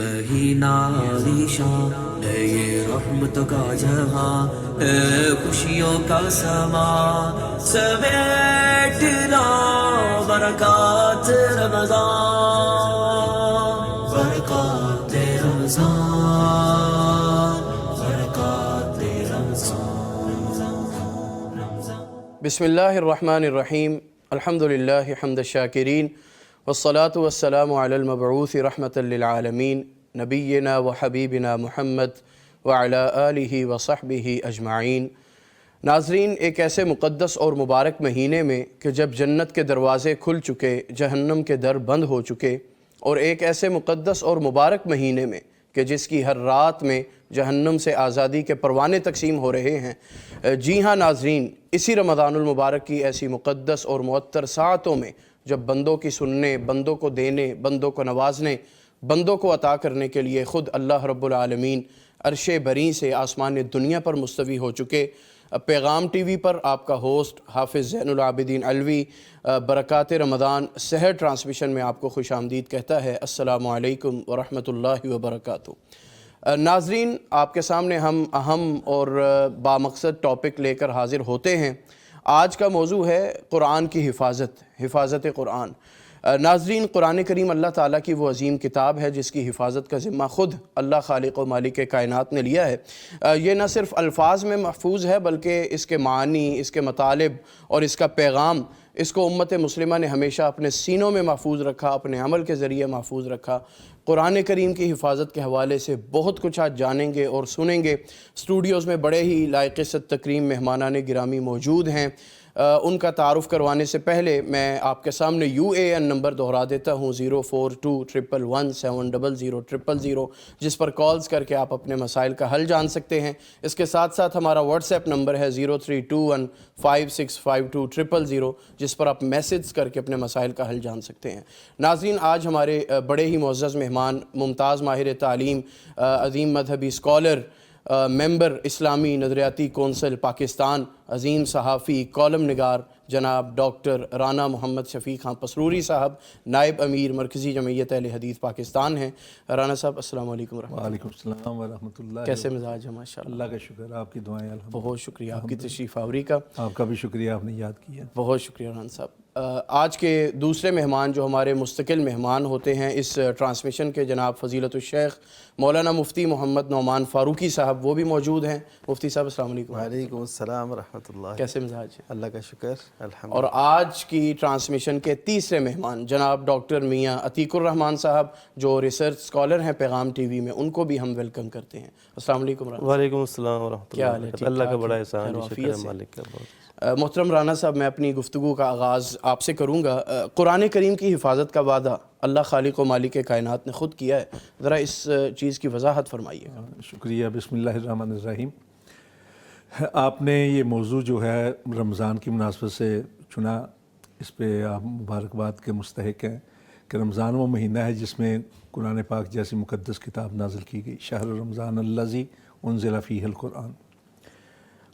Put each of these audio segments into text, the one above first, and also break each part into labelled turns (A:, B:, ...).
A: مہینہ علیشان ہے، یہ رحمت کا جہاں ہے، خوشیوں کا سما سمیٹ لا برکات رمضان، برکات رمضان، برکات رمضان۔
B: بسم اللہ الرحمن الرحیم، الحمدللہ حمد الشاکرین، والصلاة والسلام علی المبعوث رحمۃ للعالمین، نبینا و حبیبنا محمد وعلی آلہ وصحبہ اجمعین۔ ناظرین، ایک ایسے مقدس اور مبارک مہینے میں کہ جب جنت کے دروازے کھل چکے، جہنم کے در بند ہو چکے، اور ایک ایسے مقدس اور مبارک مہینے میں کہ جس کی ہر رات میں جہنم سے آزادی کے پروانے تقسیم ہو رہے ہیں۔ جی ہاں ناظرین، اسی رمضان المبارک کی ایسی مقدس اور معطر ساعتوں میں جب بندوں کی سننے، بندوں کو دینے، بندوں کو نوازنے، بندوں کو عطا کرنے کے لیے خود اللہ رب العالمین عرش بری سے آسمان دنیا پر مستوی ہو چکے، پیغام ٹی وی پر آپ کا ہوسٹ حافظ زین العابدین علوی برکات رمضان سحر ٹرانسمیشن میں آپ کو خوش آمدید کہتا ہے۔ السلام علیکم ورحمۃ اللہ وبرکاتہ۔ ناظرین، آپ کے سامنے ہم اہم اور بامقصد ٹاپک لے کر حاضر ہوتے ہیں۔ آج کا موضوع ہے قرآن کی حفاظت قرآن۔ ناظرین، قرآن کریم اللہ تعالیٰ کی وہ عظیم کتاب ہے جس کی حفاظت کا ذمہ خود اللہ خالق و مالک کائنات نے لیا ہے۔ یہ نہ صرف الفاظ میں محفوظ ہے بلکہ اس کے معنی، اس کے مطالب اور اس کا پیغام، اس کو امت مسلمہ نے ہمیشہ اپنے سینوں میں محفوظ رکھا، اپنے عمل کے ذریعے محفوظ رکھا۔ قرآن کریم کی حفاظت کے حوالے سے بہت کچھ آج جانیں گے اور سنیں گے۔ اسٹوڈیوز میں بڑے ہی لائق ست تکریم مہمانان گرامی موجود ہیں۔ ان کا تعارف کروانے سے پہلے میں آپ کے سامنے UAN نمبر دہرا دیتا ہوں 042111700000، جس پر کالز کر کے آپ اپنے مسائل کا حل جان سکتے ہیں۔ اس کے ساتھ ساتھ ہمارا واٹس ایپ نمبر ہے 0321565200، جس پر آپ میسیج کر کے اپنے مسائل کا حل جان سکتے ہیں۔ ناظرین، آج ہمارے بڑے ہی معزز مہمان، ممتاز ماہر تعلیم، عظیم مذہبی اسکالر، ممبر اسلامی نظریاتی کونسل پاکستان، عظیم صحافی، کالم نگار جناب ڈاکٹر رانا محمد شفیق خان پسروری صاحب، نائب امیر مرکزی جمعیت اہل حدیث پاکستان ہیں۔ رانا صاحب السلام علیکم ورحمۃ اللہ۔
C: وعلیکم السلام ورحمۃ اللہ۔
B: کیسے مزاج ہے؟ ماشاءاللہ،
C: اللہ کا شکر، آپ کی دعائیں الحمدللہ۔
B: بہت شکریہ آپ کی تشریف آوری کا۔
C: آپ کا بھی شکریہ، آپ نے یاد کیا۔
B: بہت شکریہ رانا صاحب۔ آج کے دوسرے مہمان جو ہمارے مستقل مہمان ہوتے ہیں اس ٹرانسمیشن کے، جناب فضیلت الشیخ مولانا مفتی محمد نعمان فاروقی صاحب، وہ بھی موجود ہیں۔ مفتی صاحب السلام علیکم۔
D: وعلیکم السلام ورحمۃ اللہ۔
B: کیسے مزاج ہے؟
D: اللہ کا شکر الحمد۔
B: اور آج کی ٹرانسمیشن کے تیسرے مہمان جناب ڈاکٹر میاں عتیق الرحمان صاحب، جو ریسرچ اسکالر ہیں پیغام ٹی وی میں، ان کو بھی ہم ویلکم کرتے ہیں۔ السلام علیکم۔
D: وعلیکم السلام ورحمۃ
B: کیا حال ہے؟
D: اللہ۔ اللہ کا بڑا احسان ہے، شکر ہے مالک کا بہت۔
B: محترم رانا صاحب، میں اپنی گفتگو کا آغاز آپ سے کروں گا۔ قرآن کریم کی حفاظت کا وعدہ اللہ خالق و مالک کائنات نے خود کیا ہے، ذرا اس چیز کی وضاحت فرمائیے گا۔
C: شکریہ۔ بسم اللہ الرحمن الرحیم۔ آپ نے یہ موضوع جو ہے رمضان کی مناسبت سے چنا، اس پہ آپ مبارکباد کے مستحق ہیں کہ رمضان وہ مہینہ ہے جس میں قرآن پاک جیسی مقدس کتاب نازل کی گئی۔ شہر رمضان الذی انزل فیہ القرآن۔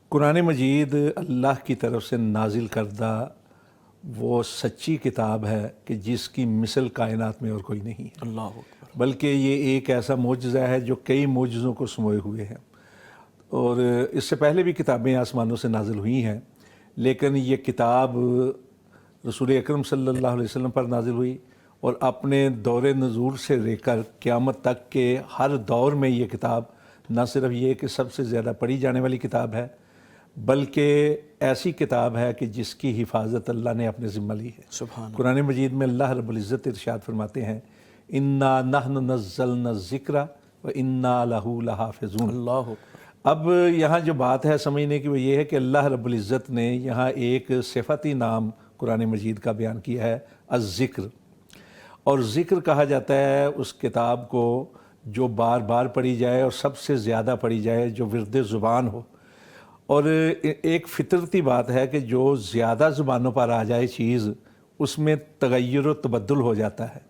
C: قرآن مجید اللہ کی طرف سے نازل کردہ وہ سچی کتاب ہے کہ جس کی مثل کائنات میں اور کوئی نہیں ہے،
B: اللہ اکبر۔
C: بلکہ یہ ایک ایسا معجزہ ہے جو کئی معجزوں کو سموئے ہوئے ہیں۔ اور اس سے پہلے بھی کتابیں آسمانوں سے نازل ہوئی ہیں، لیکن یہ کتاب رسول اکرم صلی اللہ علیہ وسلم پر نازل ہوئی، اور اپنے دور نزول سے لے کر قیامت تک کے ہر دور میں یہ کتاب نہ صرف یہ کہ سب سے زیادہ پڑھی جانے والی کتاب ہے، بلکہ ایسی کتاب ہے کہ جس کی حفاظت اللہ نے اپنے ذمہ لی ہے۔
B: سبحان
C: قرآن مجید میں اللہ رب العزت ارشاد فرماتے ہیں، اِنَّا نَحْنُ نَزَّلْنَا الذِّكْرَ وَإِنَّا لَهُ لَحَافِظُونَ۔
B: اللہ اکبر۔
C: اب یہاں جو بات ہے سمجھنے کی وہ یہ ہے کہ اللہ رب العزت نے یہاں ایک صفتی نام قرآن مجید کا بیان کیا ہے، الذکر۔ اور ذکر کہا جاتا ہے اس کتاب کو جو بار بار پڑھی جائے اور سب سے زیادہ پڑھی جائے، جو ورد زبان ہو۔ اور ایک فطرتی بات ہے کہ جو زیادہ زبانوں پر آ جائے چیز، اس میں تغیر و تبدل ہو جاتا ہے۔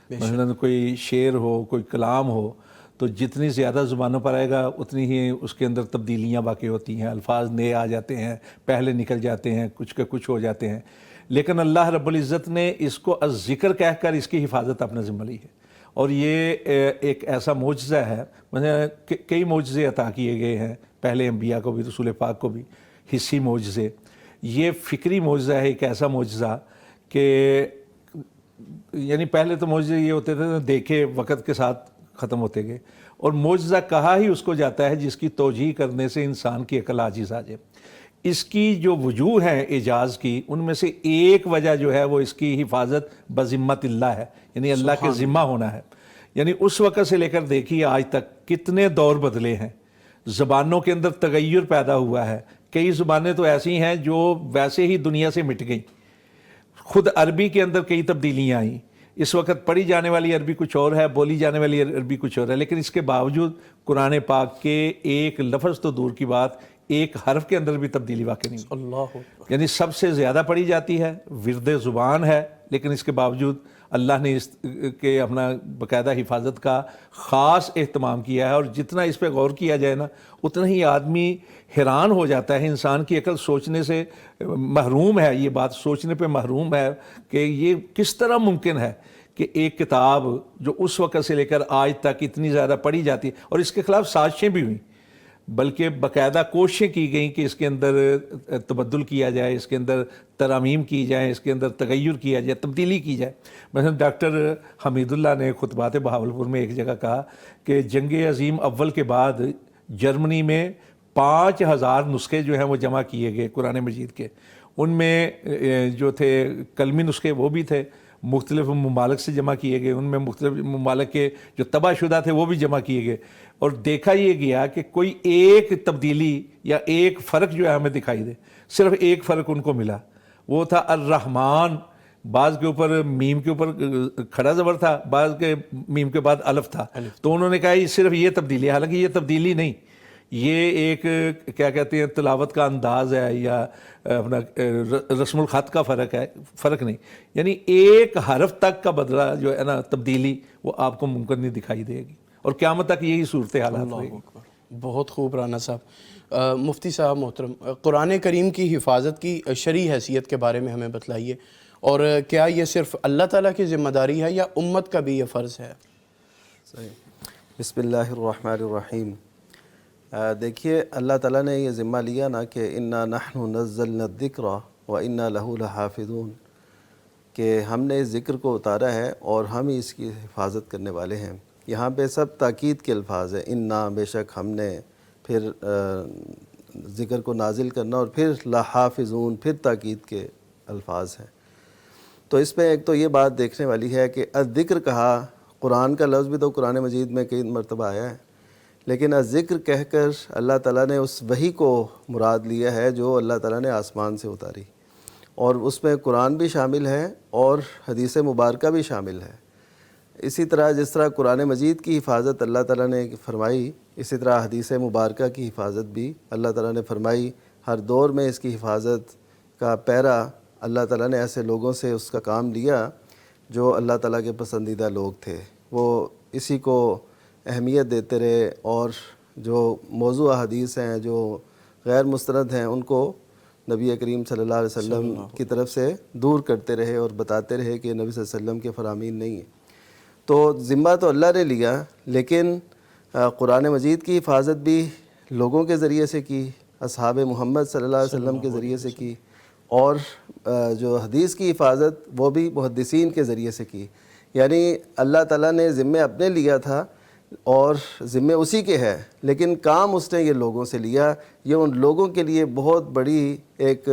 C: مثلا کوئی شعر ہو، کوئی کلام ہو، تو جتنی زیادہ زبانوں پر آئے گا اتنی ہی اس کے اندر تبدیلیاں واقع ہوتی ہیں، الفاظ نئے آ جاتے ہیں، پہلے نکل جاتے ہیں، کچھ کے کچھ ہو جاتے ہیں۔ لیکن اللہ رب العزت نے اس کو الذکر کہہ کر اس کی حفاظت اپنا ذمہ لی ہے، اور یہ ایک ایسا معجزہ ہے، کئی معجزے عطا کیے گئے ہیں پہلے انبیاء کو بھی، رسول پاک کو بھی، حصی معجزے. یہ فکری معجزہ ہے، ایک ایسا معجزہ کہ یعنی پہلے تو معجزے یہ ہوتے تھے دیکھے وقت کے ساتھ ختم ہوتے گئے، اور معجزہ کہا ہی اس کو جاتا ہے جس کی توجیہ کرنے سے انسان کی عقل عاجز آ جائے. اس کی جو وجوہ ہیں اعجاز کی، ان میں سے ایک وجہ جو ہے وہ اس کی حفاظت بذمت اللہ ہے، یعنی اللہ کے ذمہ ہونا ہے. یعنی اس وقت سے لے کر دیکھیے آج تک کتنے دور بدلے ہیں، زبانوں کے اندر تغیر پیدا ہوا ہے. کئی زبانیں تو ایسی ہیں جو ویسے ہی دنیا سے مٹ گئیں. خود عربی کے اندر کئی تبدیلیاں آئیں. اس وقت پڑھی جانے والی عربی کچھ اور ہے، بولی جانے والی عربی کچھ اور ہے، لیکن اس کے باوجود قرآن پاک کے ایک لفظ تو دور کی بات، ایک حرف کے اندر بھی تبدیلی واقع نہیں.
B: اللہ
C: یعنی سب سے زیادہ پڑھی جاتی ہے، ورد زبان ہے، لیکن اس کے باوجود اللہ نے اس کے اپنا باقاعدہ حفاظت کا خاص اہتمام کیا ہے. اور جتنا اس پہ غور کیا جائے نا، اتنا ہی آدمی حیران ہو جاتا ہے. انسان کی عقل سوچنے سے محروم ہے، یہ بات سوچنے پہ محروم ہے کہ یہ کس طرح ممکن ہے کہ ایک کتاب جو اس وقت سے لے کر آج تک اتنی زیادہ پڑھی جاتی ہے، اور اس کے خلاف سازشیں بھی ہوئیں، بلکہ باقاعدہ کوششیں کی گئیں کہ اس کے اندر تبدل کیا جائے، اس کے اندر ترامیم کی جائیں، اس کے اندر تغیر کیا جائے، تبدیلی کی جائے. مثلا ڈاکٹر حمید اللہ نے خطبات بہاولپور میں ایک جگہ کہا کہ جنگ عظیم اول کے بعد جرمنی میں 5000 نسخے جو ہیں وہ جمع کیے گئے قرآن مجید کے. ان میں جو تھے کلمی نسخے وہ بھی تھے، مختلف ممالک سے جمع کیے گئے، ان میں مختلف ممالک کے جو تباہ شدہ تھے وہ بھی جمع کیے گئے. اور دیکھا یہ گیا کہ کوئی ایک تبدیلی یا ایک فرق جو ہے ہمیں دکھائی دے. صرف ایک فرق ان کو ملا، وہ تھا الرحمن. بعض کے اوپر میم کے اوپر کھڑا زبر تھا، بعض کے میم کے بعد الف تھا. تو انہوں نے کہا یہ صرف یہ تبدیلی ہے، حالانکہ یہ تبدیلی نہیں، یہ ایک کیا کہتے ہیں تلاوت کا انداز ہے یا اپنا رسم الخط کا فرق نہیں. یعنی ایک حرف تک کا بدلہ جو ہے نا تبدیلی، وہ آپ کو ممکن نہیں دکھائی دے گی، اور قیامت تک یہی صورت حالات رہے گی.
B: بہت خوب رانا صاحب. مفتی صاحب محترم، قرآن کریم کی حفاظت کی شرعی حیثیت کے بارے میں ہمیں بتلائیے، اور کیا یہ صرف اللہ تعالیٰ کی ذمہ داری ہے یا امت کا بھی یہ فرض ہے؟
D: صحیح. بسم اللہ الرحمن الرحیم. دیکھیے اللہ تعالیٰ نے یہ ذمہ لیا نا کہ انا نحن نزلنا الذکر وانا لہ لحافظون، کہ ہم نے اس ذکر کو اتارا ہے اور ہم ہی اس کی حفاظت کرنے والے ہیں. یہاں پہ سب تاکید کے الفاظ ہیں. انا بے شک ہم نے، پھر ذکر کو نازل کرنا، اور پھر لحافظون، پھر تاکید کے الفاظ ہیں. تو اس میں ایک تو یہ بات دیکھنے والی ہے کہ الذکر کہا، قرآن کا لفظ بھی تو قرآن مجید میں کئی مرتبہ آیا ہے، لیکن الذکر کہہ کر اللہ تعالیٰ نے اس وحی کو مراد لیا ہے جو اللہ تعالیٰ نے آسمان سے اتاری، اور اس میں قرآن بھی شامل ہے اور حدیث مبارکہ بھی شامل ہے. اسی طرح جس طرح قرآن مجید کی حفاظت اللہ تعالیٰ نے فرمائی، اسی طرح حدیث مبارکہ کی حفاظت بھی اللہ تعالیٰ نے فرمائی. ہر دور میں اس کی حفاظت کا پیرا اللہ تعالیٰ نے ایسے لوگوں سے اس کا کام لیا جو اللہ تعالیٰ کے پسندیدہ لوگ تھے. وہ اسی کو اہمیت دیتے رہے، اور جو موضوع حدیث ہیں جو غیر مستند ہیں ان کو نبی کریم صلی اللہ علیہ وسلم کی طرف سے دور کرتے رہے اور بتاتے رہے کہ نبی صلی اللہ علیہ وسلم کے فرامین نہیں ہیں. تو ذمہ تو اللہ نے لیا، لیکن قرآن مجید کی حفاظت بھی لوگوں کے ذریعے سے کی، اصحاب محمد صلی اللہ علیہ وسلم کے ذریعے سے کی، اور جو حدیث کی حفاظت وہ بھی محدثین کے ذریعے سے کی. یعنی اللہ تعالیٰ نے ذمہ اپنے لیا تھا اور ذمہ اسی کے ہے، لیکن کام اس نے یہ لوگوں سے لیا. یہ ان لوگوں کے لیے بہت بڑی ایک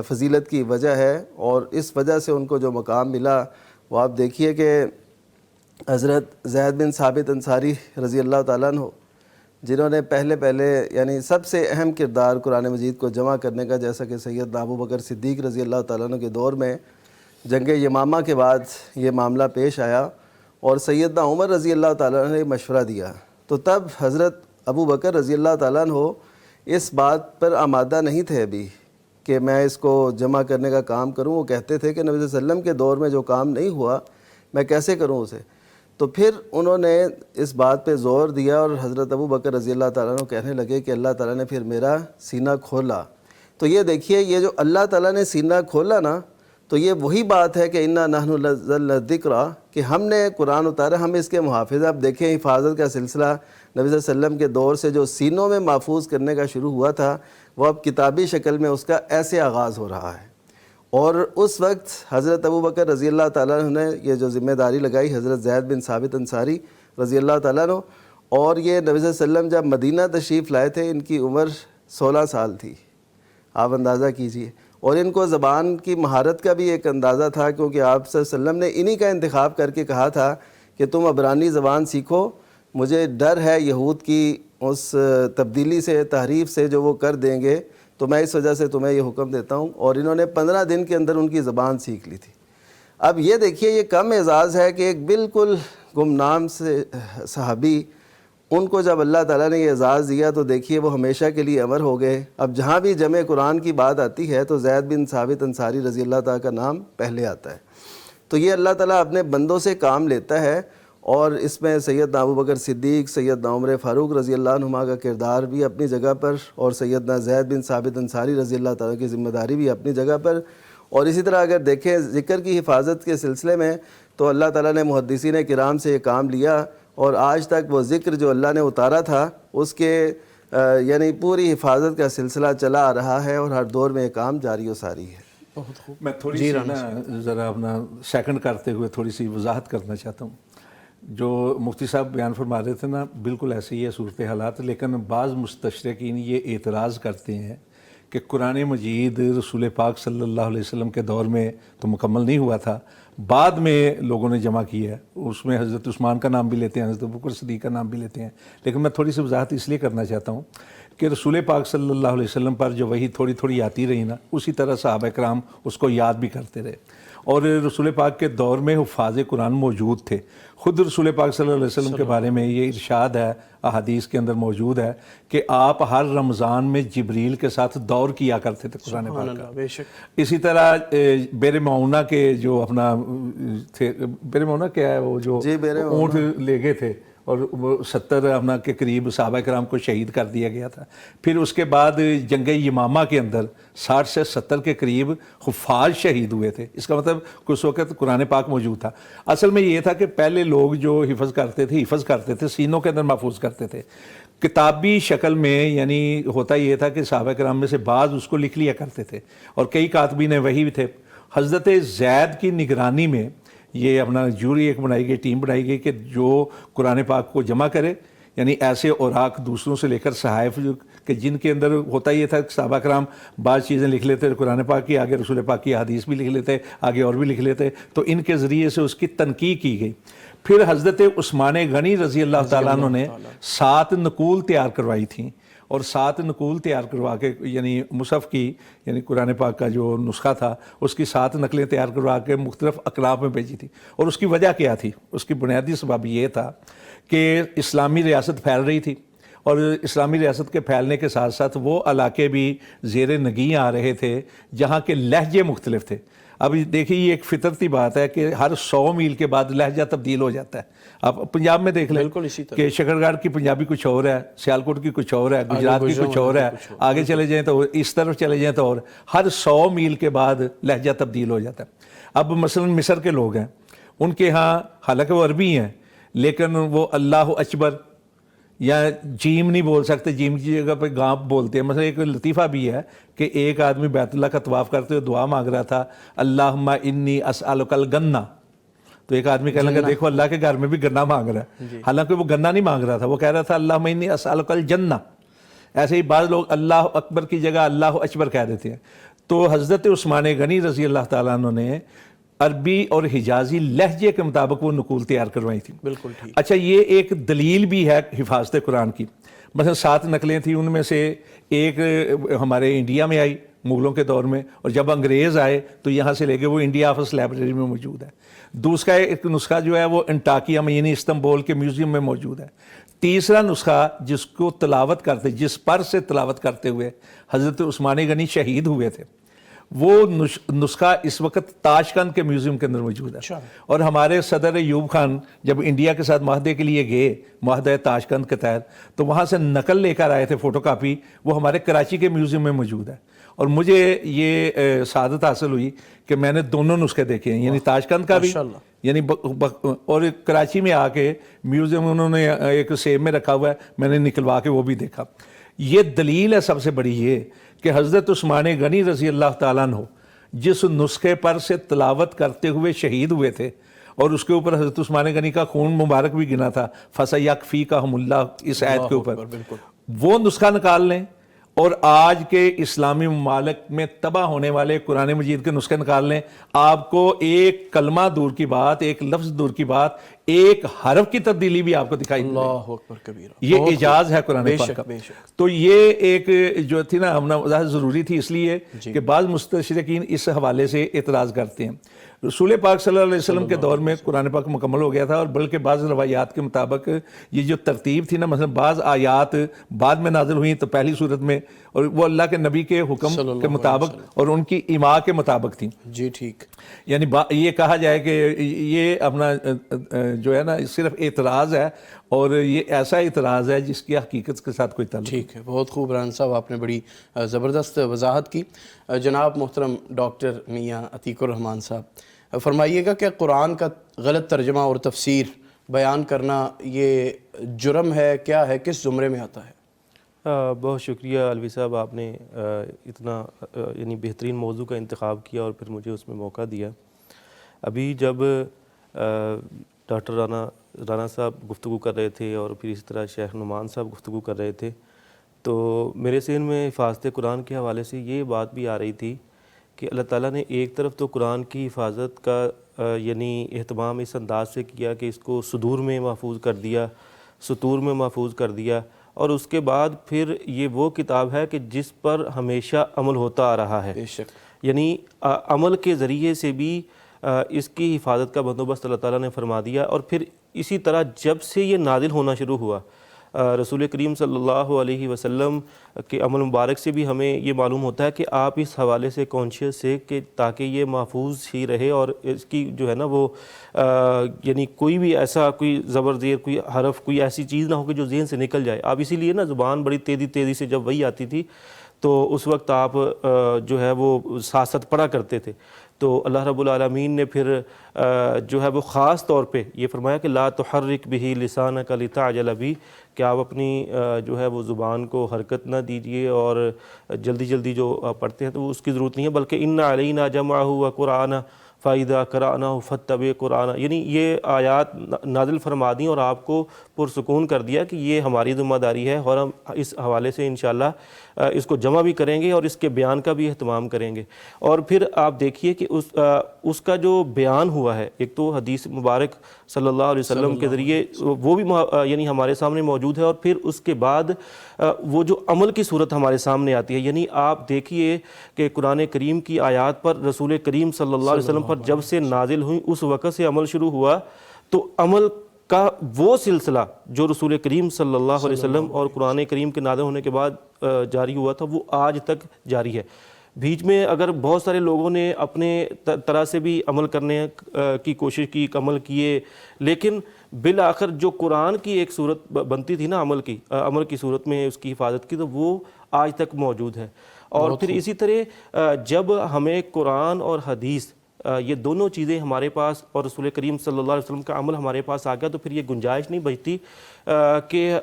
D: فضیلت کی وجہ ہے، اور اس وجہ سے ان کو جو مقام ملا وہ آپ دیکھیے کہ حضرت زید بن ثابت انصاری رضی اللہ تعالیٰ عنہ، جنہوں نے پہلے یعنی سب سے اہم کردار قرآن مجید کو جمع کرنے کا، جیسا کہ سیدنا ابو بکر صدیق رضی اللہ تعالیٰ عنہ کے دور میں جنگ یمامہ کے بعد یہ معاملہ پیش آیا، اور سیدنا عمر رضی اللہ تعالیٰ عنہ نے مشورہ دیا. تو تب حضرت ابو بکر رضی اللہ تعالیٰ عنہ اس بات پر آمادہ نہیں تھے ابھی کہ میں اس کو جمع کرنے کا کام کروں. وہ کہتے تھے کہ نبی صلی اللہ علیہ وسلم کے دور میں جو کام نہیں ہوا میں کیسے کروں اسے. تو پھر انہوں نے اس بات پہ زور دیا، اور حضرت ابو بکر رضی اللہ تعالیٰ عنہ کہنے لگے کہ اللہ تعالیٰ نے پھر میرا سینہ کھولا. تو یہ دیکھیے، یہ جو اللہ تعالیٰ نے سینہ کھولا نا، تو یہ وہی بات ہے کہ انا نحن نزلنا الذکر، کہ ہم نے قرآن اتارا، ہم اس کے محافظ ہیں۔ اب دیکھیں حفاظت کا سلسلہ نبی صلی اللہ علیہ وسلم کے دور سے جو سینوں میں محفوظ کرنے کا شروع ہوا تھا، وہ اب کتابی شکل میں اس کا ایسے آغاز ہو رہا ہے۔ اور اس وقت حضرت ابوبکر رضی اللہ تعالیٰ عنہ نے یہ جو ذمہ داری لگائی، حضرت زید بن ثابت انصاری رضی اللہ تعالیٰ عنہ، اور یہ نبی صلی اللہ علیہ وسلم جب مدینہ تشریف لائے تھے، ان کی عمر 16 سال تھی، آپ اندازہ کیجئے۔ اور ان کو زبان کی مہارت کا بھی ایک اندازہ تھا، کیونکہ آپ صلی اللہ علیہ وسلم نے انہی کا انتخاب کر کے کہا تھا کہ تم عبرانی زبان سیکھو، مجھے ڈر ہے یہود کی اس تبدیلی سے، تحریف سے جو وہ کر دیں گے، تو میں اس وجہ سے تمہیں یہ حکم دیتا ہوں۔ اور انہوں نے 15 دن کے اندر ان کی زبان سیکھ لی تھی۔ اب یہ دیکھیے، یہ کم اعزاز ہے کہ ایک بالکل گمنام سے صحابی، ان کو جب اللہ تعالیٰ نے یہ اعزاز دیا تو دیکھیے وہ ہمیشہ کے لیے امر ہو گئے۔ اب جہاں بھی جمع قرآن کی بات آتی ہے تو زید بن ثابت انصاری رضی اللہ تعالیٰ کا نام پہلے آتا ہے۔ تو یہ اللہ تعالیٰ اپنے بندوں سے کام لیتا ہے، اور اس میں سیدنا ابوبکر صدیق، سیدنا عمر فاروق رضی اللہ عنہما کا کردار بھی اپنی جگہ پر، اور سیدنا زید بن ثابت انصاری رضی اللہ تعالیٰ کی ذمہ داری بھی اپنی جگہ پر۔ اور اسی طرح اگر دیکھیں ذکر کی حفاظت کے سلسلے میں، تو اللہ تعالیٰ نے محدثین کرام سے یہ کام لیا، اور آج تک وہ ذکر جو اللہ نے اتارا تھا اس کے یعنی پوری حفاظت کا سلسلہ چلا آ رہا ہے، اور ہر دور میں یہ کام جاری و ساری ہے۔
B: بہت خوب۔
C: میں تھوڑی سی ذرا اپنا سیکنڈ کرتے ہوئے تھوڑی سی وضاحت کرنا چاہتا ہوں۔ جو مفتی صاحب بیان فرما رہے تھے نا، بالکل ایسے ہی ہے صورت حالات، لیکن بعض مستشرقین یہ اعتراض کرتے ہیں کہ قرآن مجید رسول پاک صلی اللہ علیہ وسلم کے دور میں تو مکمل نہیں ہوا تھا، بعد میں لوگوں نے جمع کیا ہے، اس میں حضرت عثمان کا نام بھی لیتے ہیں، حضرت ابوبکر صدیق کا نام بھی لیتے ہیں۔ لیکن میں تھوڑی سی وضاحت اس لیے کرنا چاہتا ہوں کہ رسول پاک صلی اللہ علیہ وسلم پر جو وحی تھوڑی تھوڑی آتی رہی نا، اسی طرح صحابہ کرام اس کو یاد بھی کرتے رہے، اور رسول پاک کے دور میں حفاظ قرآن موجود تھے۔ خود رسول پاک صلی اللہ علیہ وسلم کے بارے میں یہ ارشاد ہے، احادیث کے اندر موجود ہے کہ آپ ہر رمضان میں جبریل کے ساتھ دور کیا کرتے تھے قرآن پاک کا۔
B: بے شک۔
C: اسی طرح بیر معونہ کے جو اپنا تھے، بیر معونہ کیا ہے وہ جو اونٹ لے گئے تھے، اور 70 اپنا کے قریب صحابہ کرام کو شہید کر دیا گیا تھا۔ پھر اس کے بعد جنگ یمامہ کے اندر 60 سے 70 کے قریب حفاظ شہید ہوئے تھے۔ اس کا مطلب اس وقت قرآن پاک موجود تھا۔ اصل میں یہ تھا کہ پہلے لوگ جو حفظ کرتے تھے سینوں کے اندر محفوظ کرتے تھے، کتابی شکل میں، یعنی ہوتا یہ تھا کہ صحابہ کرام میں سے بعض اس کو لکھ لیا کرتے تھے، اور کئی کاتبین وحی بھی تھے۔ حضرت زید کی نگرانی میں یہ اپنا جوری ایک بنائی گئی، ٹیم بنائی گئی کہ جو قرآن پاک کو جمع کرے، یعنی ایسے اوراق دوسروں سے لے کر صحائف کہ جن کے اندر ہوتا یہ تھا کہ صحابہ کرام بعض چیزیں لکھ لیتے قرآن پاک کی، آگے رسول پاک کی حدیث بھی لکھ لیتے، آگے اور بھی لکھ لیتے، تو ان کے ذریعے سے اس کی تنقیح کی گئی۔ پھر حضرت عثمان غنی رضی اللہ تعالیٰ عنہ نے 7 نقول تیار کروائی تھیں، اور 7 نقول تیار کروا کے، یعنی مصحف کی، یعنی قرآن پاک کا جو نسخہ تھا اس کی 7 نقلیں تیار کروا کے مختلف اقلاب میں بھیجی تھی۔ اور اس کی وجہ کیا تھی؟ اس کی بنیادی سبب یہ تھا کہ اسلامی ریاست پھیل رہی تھی، اور اسلامی ریاست کے پھیلنے کے ساتھ ساتھ وہ علاقے بھی زیر نگیں آ رہے تھے جہاں کے لہجے مختلف تھے۔ اب دیکھیے یہ ایک فطرتی بات ہے کہ ہر 100 میل کے بعد لہجہ تبدیل ہو جاتا ہے۔ آپ پنجاب میں دیکھ لیں کہ شکرگڑھ کی پنجابی کچھ اور ہے، سیالکوٹ کی کچھ اور ہے، گجرات کی کچھ اور ہے، آگے چلے جائیں تو اس طرف چلے جائیں تو اور، ہر 100 میل کے بعد لہجہ تبدیل ہو جاتا ہے۔ اب مثلا مصر کے لوگ ہیں، ان کے ہاں حالانکہ وہ عربی ہیں لیکن وہ اللہ اکبر یا جیم نہیں بول سکتے، جیم کی جگہ پہ گانپ بولتے ہیں۔ مثلا ایک لطیفہ بھی ہے کہ ایک آدمی بیت اللہ کا طواف کرتے ہوئے دعا مانگ رہا تھا، اللہم انی اسألک الجنہ، تو ایک آدمی کہنے لگا دیکھو اللہ کے گھر میں بھی گنا مانگ رہا ہے، حالانکہ وہ گنا نہیں مانگ رہا تھا، وہ کہہ رہا تھا اللہم انی اسألک الجنہ۔ ایسے ہی بعض لوگ اللہ اکبر کی جگہ اللہ اکبر کہہ دیتے ہیں۔ تو حضرت عثمان غنی رضی اللہ تعالیٰ عنہ نے عربی اور حجازی لہجے کے مطابق وہ نقول تیار کروائی تھی۔
B: بالکل ٹھیک۔
C: اچھا، یہ ایک دلیل بھی ہے حفاظت قرآن کی۔ مثلا 7 نقلیں تھیں، ان میں سے ایک ہمارے انڈیا میں آئی مغلوں کے دور میں، اور جب انگریز آئے تو یہاں سے لے کے وہ انڈیا آفس لائبریری میں موجود ہے۔ دوسرا ایک نسخہ جو ہے وہ انٹاکیا میں یعنی استنبول کے میوزیم میں موجود ہے۔ تیسرا نسخہ جس کو تلاوت کرتے، جس پر سے تلاوت کرتے ہوئے حضرت عثمان غنی شہید ہوئے تھے، وہ نسخہ اس وقت تاشقند کے میوزیم کے اندر موجود ہے۔ اور ہمارے صدر ایوب خان جب انڈیا کے ساتھ معاہدے کے لیے گئے، معاہدہ تاشقند کے تحت، تو وہاں سے نقل لے کر آئے تھے فوٹو کاپی، وہ ہمارے کراچی کے میوزیم میں موجود ہے۔ اور مجھے یہ سعادت حاصل ہوئی کہ میں نے دونوں نسخے دیکھے ہیں، یعنی تاشقند کا بھی، یعنی اور کراچی میں آ کے میوزیم انہوں نے ایک سیب میں رکھا ہوا ہے، میں نے نکلوا کے وہ بھی دیکھا۔ یہ دلیل ہے سب سے بڑی یہ کہ حضرت عثمان غنی رضی اللہ تعالیٰ عنہ جس نسخے پر سے تلاوت کرتے ہوئے شہید ہوئے تھے، اور اس کے اوپر حضرت عثمان غنی کا خون مبارک بھی گنا تھا، فَسَيَكْفِيكَهُمُ اللَّهُ، اس آیت کے اوپر وہ نسخہ نکال لیں، اور آج کے اسلامی ممالک میں تباہ ہونے والے قرآن مجید کے نسخے نکال لیں، آپ کو ایک کلمہ دور کی بات، ایک لفظ دور کی بات، ایک حرف کی تبدیلی بھی آپ کو دکھائی دے۔
B: اللہ اکبر کبیرہ،
C: یہ اعجاز ہے قرآن پاک کا۔ تو یہ ایک جو تھی نا ہم ضروری تھی، اس لیے کہ بعض مستشرقین اس حوالے سے اعتراض کرتے ہیں۔ رسول پاک صلی اللہ علیہ وسلم کے دور میں قرآن پاک مکمل ہو گیا تھا، اور بلکہ بعض روایات کے مطابق یہ جو ترتیب تھی نا، مثلا بعض آیات بعد میں نازل ہوئیں تو پہلی صورت میں، اور وہ اللہ کے نبی کے حکم کے مطابق اور ان کی ایما کے مطابق تھیں۔
B: جی ٹھیک،
C: یعنی یہ کہا جائے کہ یہ اپنا جو ہے نا صرف اعتراض ہے، اور یہ ایسا اعتراض ہے جس کی حقیقت کے ساتھ کوئی تعلق نہیں۔
B: ٹھیک ہے، بہت خوب رحان صاحب، آپ نے بڑی زبردست وضاحت کی۔ جناب محترم ڈاکٹر میاں عتیق الرحمان صاحب، فرمائیے گا کہ قرآن کا غلط ترجمہ اور تفسیر بیان کرنا یہ جرم ہے، کیا ہے، کس زمرے میں آتا ہے؟
E: بہت شکریہ الوی صاحب، آپ نے اتنا یعنی بہترین موضوع کا انتخاب کیا اور پھر مجھے اس میں موقع دیا۔ ابھی جب ڈاکٹر رانا صاحب گفتگو کر رہے تھے اور پھر اسی طرح شیخ نعمان صاحب گفتگو کر رہے تھے، تو میرے ذہن میں حفاظت قرآن کے حوالے سے یہ بات بھی آ رہی تھی کہ اللہ تعالیٰ نے ایک طرف تو قرآن کی حفاظت کا یعنی اہتمام اس انداز سے کیا کہ اس کو صدور میں محفوظ کر دیا، سطور میں محفوظ کر دیا، اور اس کے بعد پھر یہ وہ کتاب ہے کہ جس پر ہمیشہ عمل ہوتا آ رہا ہے۔
B: بے شک،
E: یعنی عمل کے ذریعے سے بھی اس کی حفاظت کا بندوبست اللہ تعالیٰ نے فرما دیا۔ اور پھر اسی طرح جب سے یہ نازل ہونا شروع ہوا، رسول کریم صلی اللہ علیہ وسلم کے عمل مبارک سے بھی ہمیں یہ معلوم ہوتا ہے کہ آپ اس حوالے سے کانشیس سے کہ تاکہ یہ محفوظ ہی رہے، اور اس کی جو ہے نا وہ یعنی کوئی بھی ایسا کوئی زبر زیر، کوئی حرف، کوئی ایسی چیز نہ ہو کہ جو ذہن سے نکل جائے۔ آپ اسی لیے نا زبان بڑی تیزی سے جب وہی آتی تھی تو اس وقت آپ جو ہے وہ ساتھ ساتھ پڑھا کرتے تھے۔ تو اللہ رب العالمین نے پھر جو ہے وہ خاص طور پہ یہ فرمایا کہ لا تحرک بہ لسانک لتعجل بہ، کہ آپ اپنی جو ہے وہ زبان کو حرکت نہ دیجئے اور جلدی جو پڑھتے ہیں تو اس کی ضرورت نہیں ہے، بلکہ ان علینا جمعہ وقرآنہ فَإِذَا قَرَأْنَاهُ فَاتَّبِعْ قُرْآنَهُ، یعنی یہ آیات نازل فرما دیں اور آپ کو پرسکون کر دیا کہ یہ ہماری ذمہ داری ہے، اور ہم اس حوالے سے انشاءاللہ اس کو جمع بھی کریں گے اور اس کے بیان کا بھی اہتمام کریں گے۔ اور پھر آپ دیکھیے کہ اس کا جو بیان ہوا ہے، ایک تو حدیث مبارک صلی اللہ علیہ وسلم کے ذریعے وہ بھی یعنی ہمارے سامنے موجود ہے، اور پھر اس کے بعد وہ جو عمل کی صورت ہمارے سامنے آتی ہے۔ یعنی آپ دیکھیے کہ قرآن کریم کی آیات پر رسول کریم صلی اللہ علیہ وسلم پر جب سے نازل ہوئی اس وقت سے عمل شروع ہوا، تو عمل کا وہ سلسلہ جو رسول کریم صلی اللہ علیہ وسلم اور قرآن کریم کے نازل ہونے کے بعد جاری ہوا تھا، وہ آج تک جاری ہے۔ بیچ میں اگر بہت سارے لوگوں نے اپنے طرح سے بھی عمل کرنے کی کوشش کی، عمل کیے، لیکن بالآخر جو قرآن کی ایک صورت بنتی تھی نا عمل کی صورت میں اس کی حفاظت کی، تو وہ آج تک موجود ہے۔ اور پھر اسی طرح جب ہمیں قرآن اور حدیث یہ دونوں چیزیں ہمارے پاس اور رسول کریم صلی اللہ علیہ وسلم کا عمل ہمارے پاس آ گیا، تو پھر یہ گنجائش نہیں بچتی کہ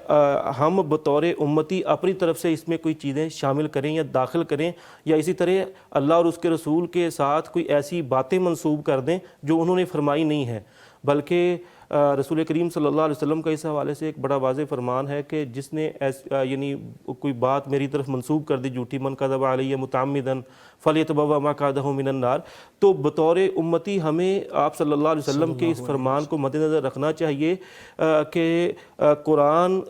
E: ہم بطور امتی اپنی طرف سے اس میں کوئی چیزیں شامل کریں یا داخل کریں، یا اسی طرح اللہ اور اس کے رسول کے ساتھ کوئی ایسی باتیں منسوب کر دیں جو انہوں نے فرمائی نہیں ہیں۔ بلکہ رسول کریم صلی اللہ علیہ وسلم کا اس حوالے سے ایک بڑا واضح فرمان ہے کہ جس نے یعنی کوئی بات میری طرف منسوب کر دی جھوٹی، من کذب علی متعمدا فلیتبوأ مقعدہ من النار، تو بطور امتی ہمیں آپ صلی اللہ علیہ وسلم کے اس فرمان کو مد نظر رکھنا چاہیے کہ قرآن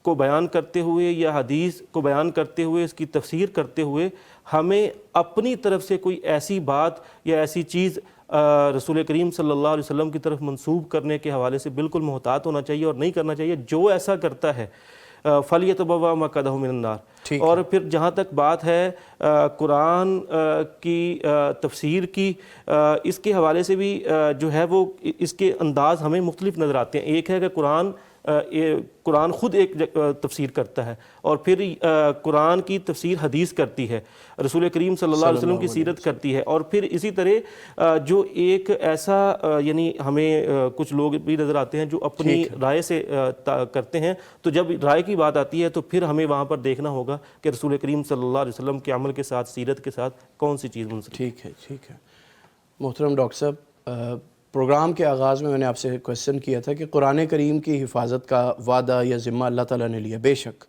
E: کو بیان کرتے ہوئے یا حدیث کو بیان کرتے ہوئے، اس کی تفسیر کرتے ہوئے، ہمیں اپنی طرف سے کوئی ایسی بات یا ایسی چیز رسول کریم صلی اللہ علیہ وسلم کی طرف منسوب کرنے کے حوالے سے بالکل محتاط ہونا چاہیے اور نہیں کرنا چاہیے۔ جو ایسا کرتا ہے فَلْيَتَبَوَّأْ مَقْعَدَهُ مِنَ النَّارِ۔ اور پھر جہاں تک بات ہے قرآن کی تفسیر کی، اس کے حوالے سے بھی جو ہے وہ اس کے انداز ہمیں مختلف نظر آتے ہیں۔ ایک ہے کہ قرآن قرآن خود ایک تفسیر کرتا ہے، اور پھر قرآن کی تفسیر حدیث کرتی ہے، رسول کریم صلی اللہ علیہ وسلم کی سیرت کرتی ہے، اور پھر اسی طرح جو ایک ایسا یعنی ہمیں کچھ لوگ بھی نظر آتے ہیں جو اپنی رائے سے کرتے ہیں، تو جب رائے کی بات آتی ہے تو پھر ہمیں وہاں پر دیکھنا ہوگا کہ رسول کریم صلی اللہ علیہ وسلم کے عمل کے ساتھ، سیرت کے ساتھ کون سی چیز منسلک۔
B: ٹھیک ہے محترم ڈاکٹر صاحب، پروگرام کے آغاز میں نے آپ سے کویسچن کیا تھا کہ قرآن کریم کی حفاظت کا وعدہ یا ذمہ اللہ تعالیٰ نے لیا، بے شک،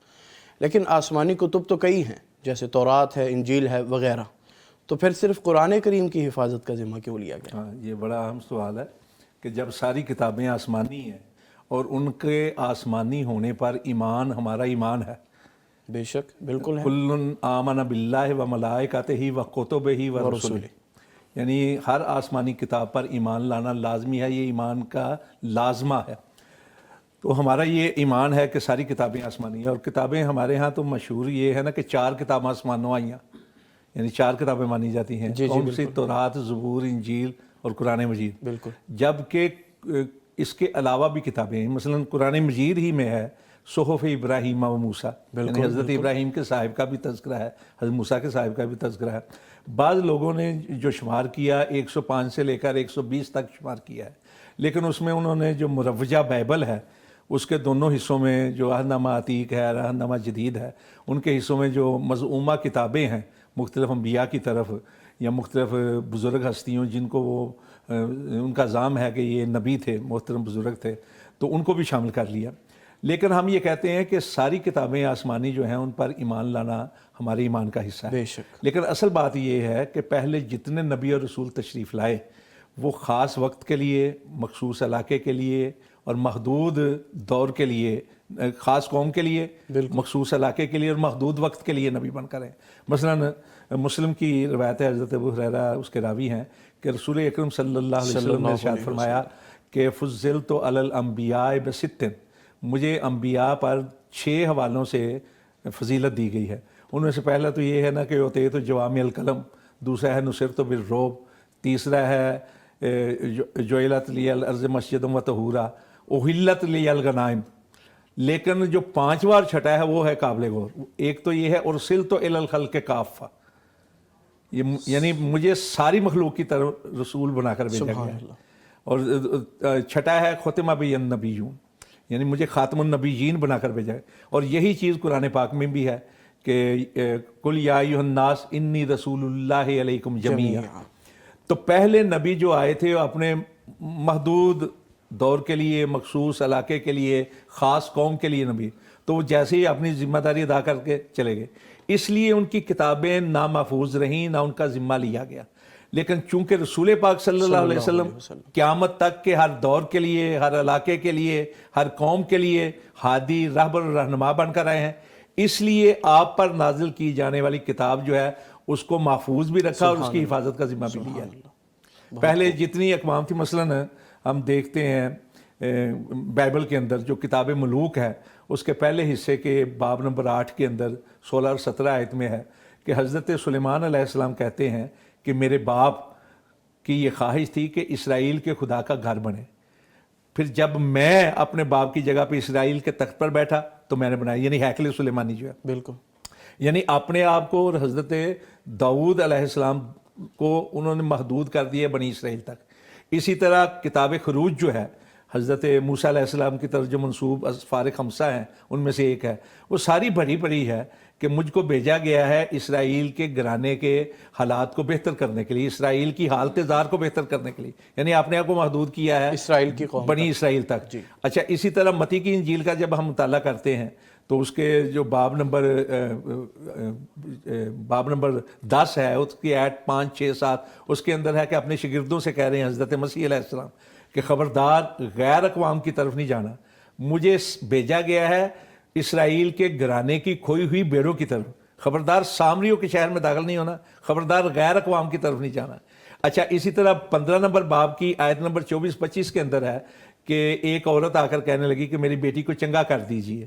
B: لیکن آسمانی کتب تو کئی ہیں، جیسے تورات ہے، انجیل ہے وغیرہ، تو پھر صرف قرآن کریم کی حفاظت کا ذمہ کیوں لیا گیا؟
C: ہاں، یہ بڑا اہم سوال ہے کہ جب ساری کتابیں آسمانی ہیں اور ان کے آسمانی ہونے پر ایمان ہمارا ایمان ہے،
B: بے شک بالکل ہے،
C: کل آمن باللہ و ملائکتہ و کتبہ و رسلہ، یعنی ہر آسمانی کتاب پر ایمان لانا لازمی ہے، یہ ایمان کا لازمہ ہے۔ تو ہمارا یہ ایمان ہے کہ ساری کتابیں آسمانی ہیں، اور کتابیں ہمارے ہاں تو مشہور یہ ہے نا کہ 4 کتابیں آسمانوں آئیاں، یعنی 4 کتابیں مانی جاتی ہیں، کون سی؟ تورات، زبور، انجیل اور قرآن مجید۔
B: بالکل،
C: جبکہ اس کے علاوہ بھی کتابیں ہیں، مثلا قرآن مجید ہی میں ہے صحف ابراہیم و موسیٰ، یعنی حضرت ابراہیم کے صاحب کا بھی تذکرہ ہے، حضرت موسیٰ کے صاحب کا بھی تذکرہ ہے۔ بعض لوگوں نے جو شمار کیا 105 سے لے کر 120 تک شمار کیا ہے، لیکن اس میں انہوں نے جو مروجہ بائبل ہے اس کے دونوں حصوں میں جو عہد نامہ عتیق ہے، عہد نامہ جدید ہے، ان کے حصوں میں جو مزعومہ کتابیں ہیں مختلف انبیاء کی طرف یا مختلف بزرگ ہستیوں جن کو وہ ان کا ظام ہے کہ یہ نبی تھے، محترم بزرگ تھے، تو ان کو بھی شامل کر لیا۔ لیکن ہم یہ کہتے ہیں کہ ساری کتابیں آسمانی جو ہیں ان پر ایمان لانا ہمارے ایمان کا حصہ ہے،
B: بے شک۔
C: لیکن اصل بات یہ ہے کہ پہلے جتنے نبی اور رسول تشریف لائے وہ خاص وقت کے لیے، مخصوص علاقے کے لیے اور محدود دور کے لیے، خاص قوم کے لیے، مخصوص علاقے کے لیے اور محدود وقت کے لیے نبی بن کر ہیں۔ مثلا مسلم کی روایت ہے، حضرت ابو ہریرہ اس کے راوی ہیں کہ رسول اکرم صلی اللہ علیہ وسلم نے ارشاد فرمایا کہ فضلت علی الانبیاء بست، مجھے انبیاء پر 6 حوالوں سے فضیلت دی گئی ہے۔ ان میں سے پہلا تو یہ ہے نا کہ اعطیت جوامع الکلم، دوسرا ہے نصرت بالرعب، تیسرا ہے جعلت لی الارض مسجدا و طہورا، احلت لی الغنائم۔ لیکن جو 5واں اور چھٹا ہے وہ ہے قابل غور، ایک تو یہ ہے ارسلت الی الخلق کافہ، یعنی مجھے ساری مخلوق کی طرف رسول بنا کر بھیجا گیا ہے، اور چھٹا ہے ختم بی النبیون، یعنی مجھے خاتم النبیین بنا کر بھیجا ہے۔ اور یہی چیز قرآن پاک میں بھی ہے کہ قل یا ایھا الناس انی رسول اللہ علیکم جمیعا۔ تو پہلے نبی جو آئے تھے وہ اپنے محدود دور کے لیے، مخصوص علاقے کے لیے، خاص قوم کے لیے نبی، تو وہ جیسے ہی اپنی ذمہ داری ادا کر کے چلے گئے، اس لیے ان کی کتابیں نہ محفوظ رہیں، نہ ان کا ذمہ لیا گیا۔ لیکن چونکہ رسول پاک صلی اللہ علیہ وسلم قیامت تک کے ہر دور کے لیے، ہر علاقے کے لیے، ہر قوم کے لیے ہادی، رہبر اور رہنما بن کر آئے ہیں، اس لیے آپ پر نازل کی جانے والی کتاب جو ہے اس کو محفوظ بھی رکھا اور اس کی حفاظت کا ذمہ بھی لیا۔ پہلے جتنی اقوام تھی، مثلا ہم دیکھتے ہیں بائبل کے اندر جو کتاب ملوک ہے اس کے پہلے حصے کے باب نمبر 8 کے اندر 16 اور 17 آیت میں ہے کہ حضرت سلیمان علیہ السلام کہتے ہیں کہ میرے باپ کی یہ خواہش تھی کہ اسرائیل کے خدا کا گھر بنے، پھر جب میں اپنے باپ کی جگہ پہ اسرائیل کے تخت پر بیٹھا تو میں نے بنایا، یعنی ہیکل سلیمانی جو ہے،
B: بالکل،
C: یعنی اپنے آپ کو اور حضرت داؤد علیہ السلام کو انہوں نے محدود کر دیا بنی اسرائیل تک۔ اسی طرح کتاب خروج جو ہے حضرت موسیٰ علیہ السلام کی طرف جو منسوب اسفار 5 ہیں ان میں سے ایک ہے، وہ ساری بھری پڑی ہے کہ مجھ کو بھیجا گیا ہے اسرائیل کے گھرانے کے حالات کو بہتر کرنے کے لیے، اسرائیل کی حالت زار کو بہتر کرنے کے لیے، یعنی آپ نے آپ کو محدود کیا ہے
B: اسرائیل کی قوم
C: بنی اسرائیل تک۔ اچھا، اسی طرح متی کی انجیل کا جب ہم مطالعہ کرتے ہیں تو اس کے جو باب نمبر 10 ہے، اس کی آیت 5، 6، 7 اس کے اندر ہے کہ اپنے شاگردوں سے کہہ رہے ہیں حضرت مسیح علیہ السلام کہ خبردار غیر اقوام کی طرف نہیں جانا، مجھے بھیجا گیا ہے اسرائیل کے گھرانے کی کھوئی ہوئی بیڑوں کی طرف، خبردار سامریوں کے شہر میں داخل نہیں ہونا، خبردار غیر اقوام کی طرف نہیں جانا۔ اچھا، اسی طرح 15 نمبر باب کی آیت نمبر 24-25 کے اندر ہے کہ ایک عورت آ کر کہنے لگی کہ میری بیٹی کو چنگا کر دیجئے،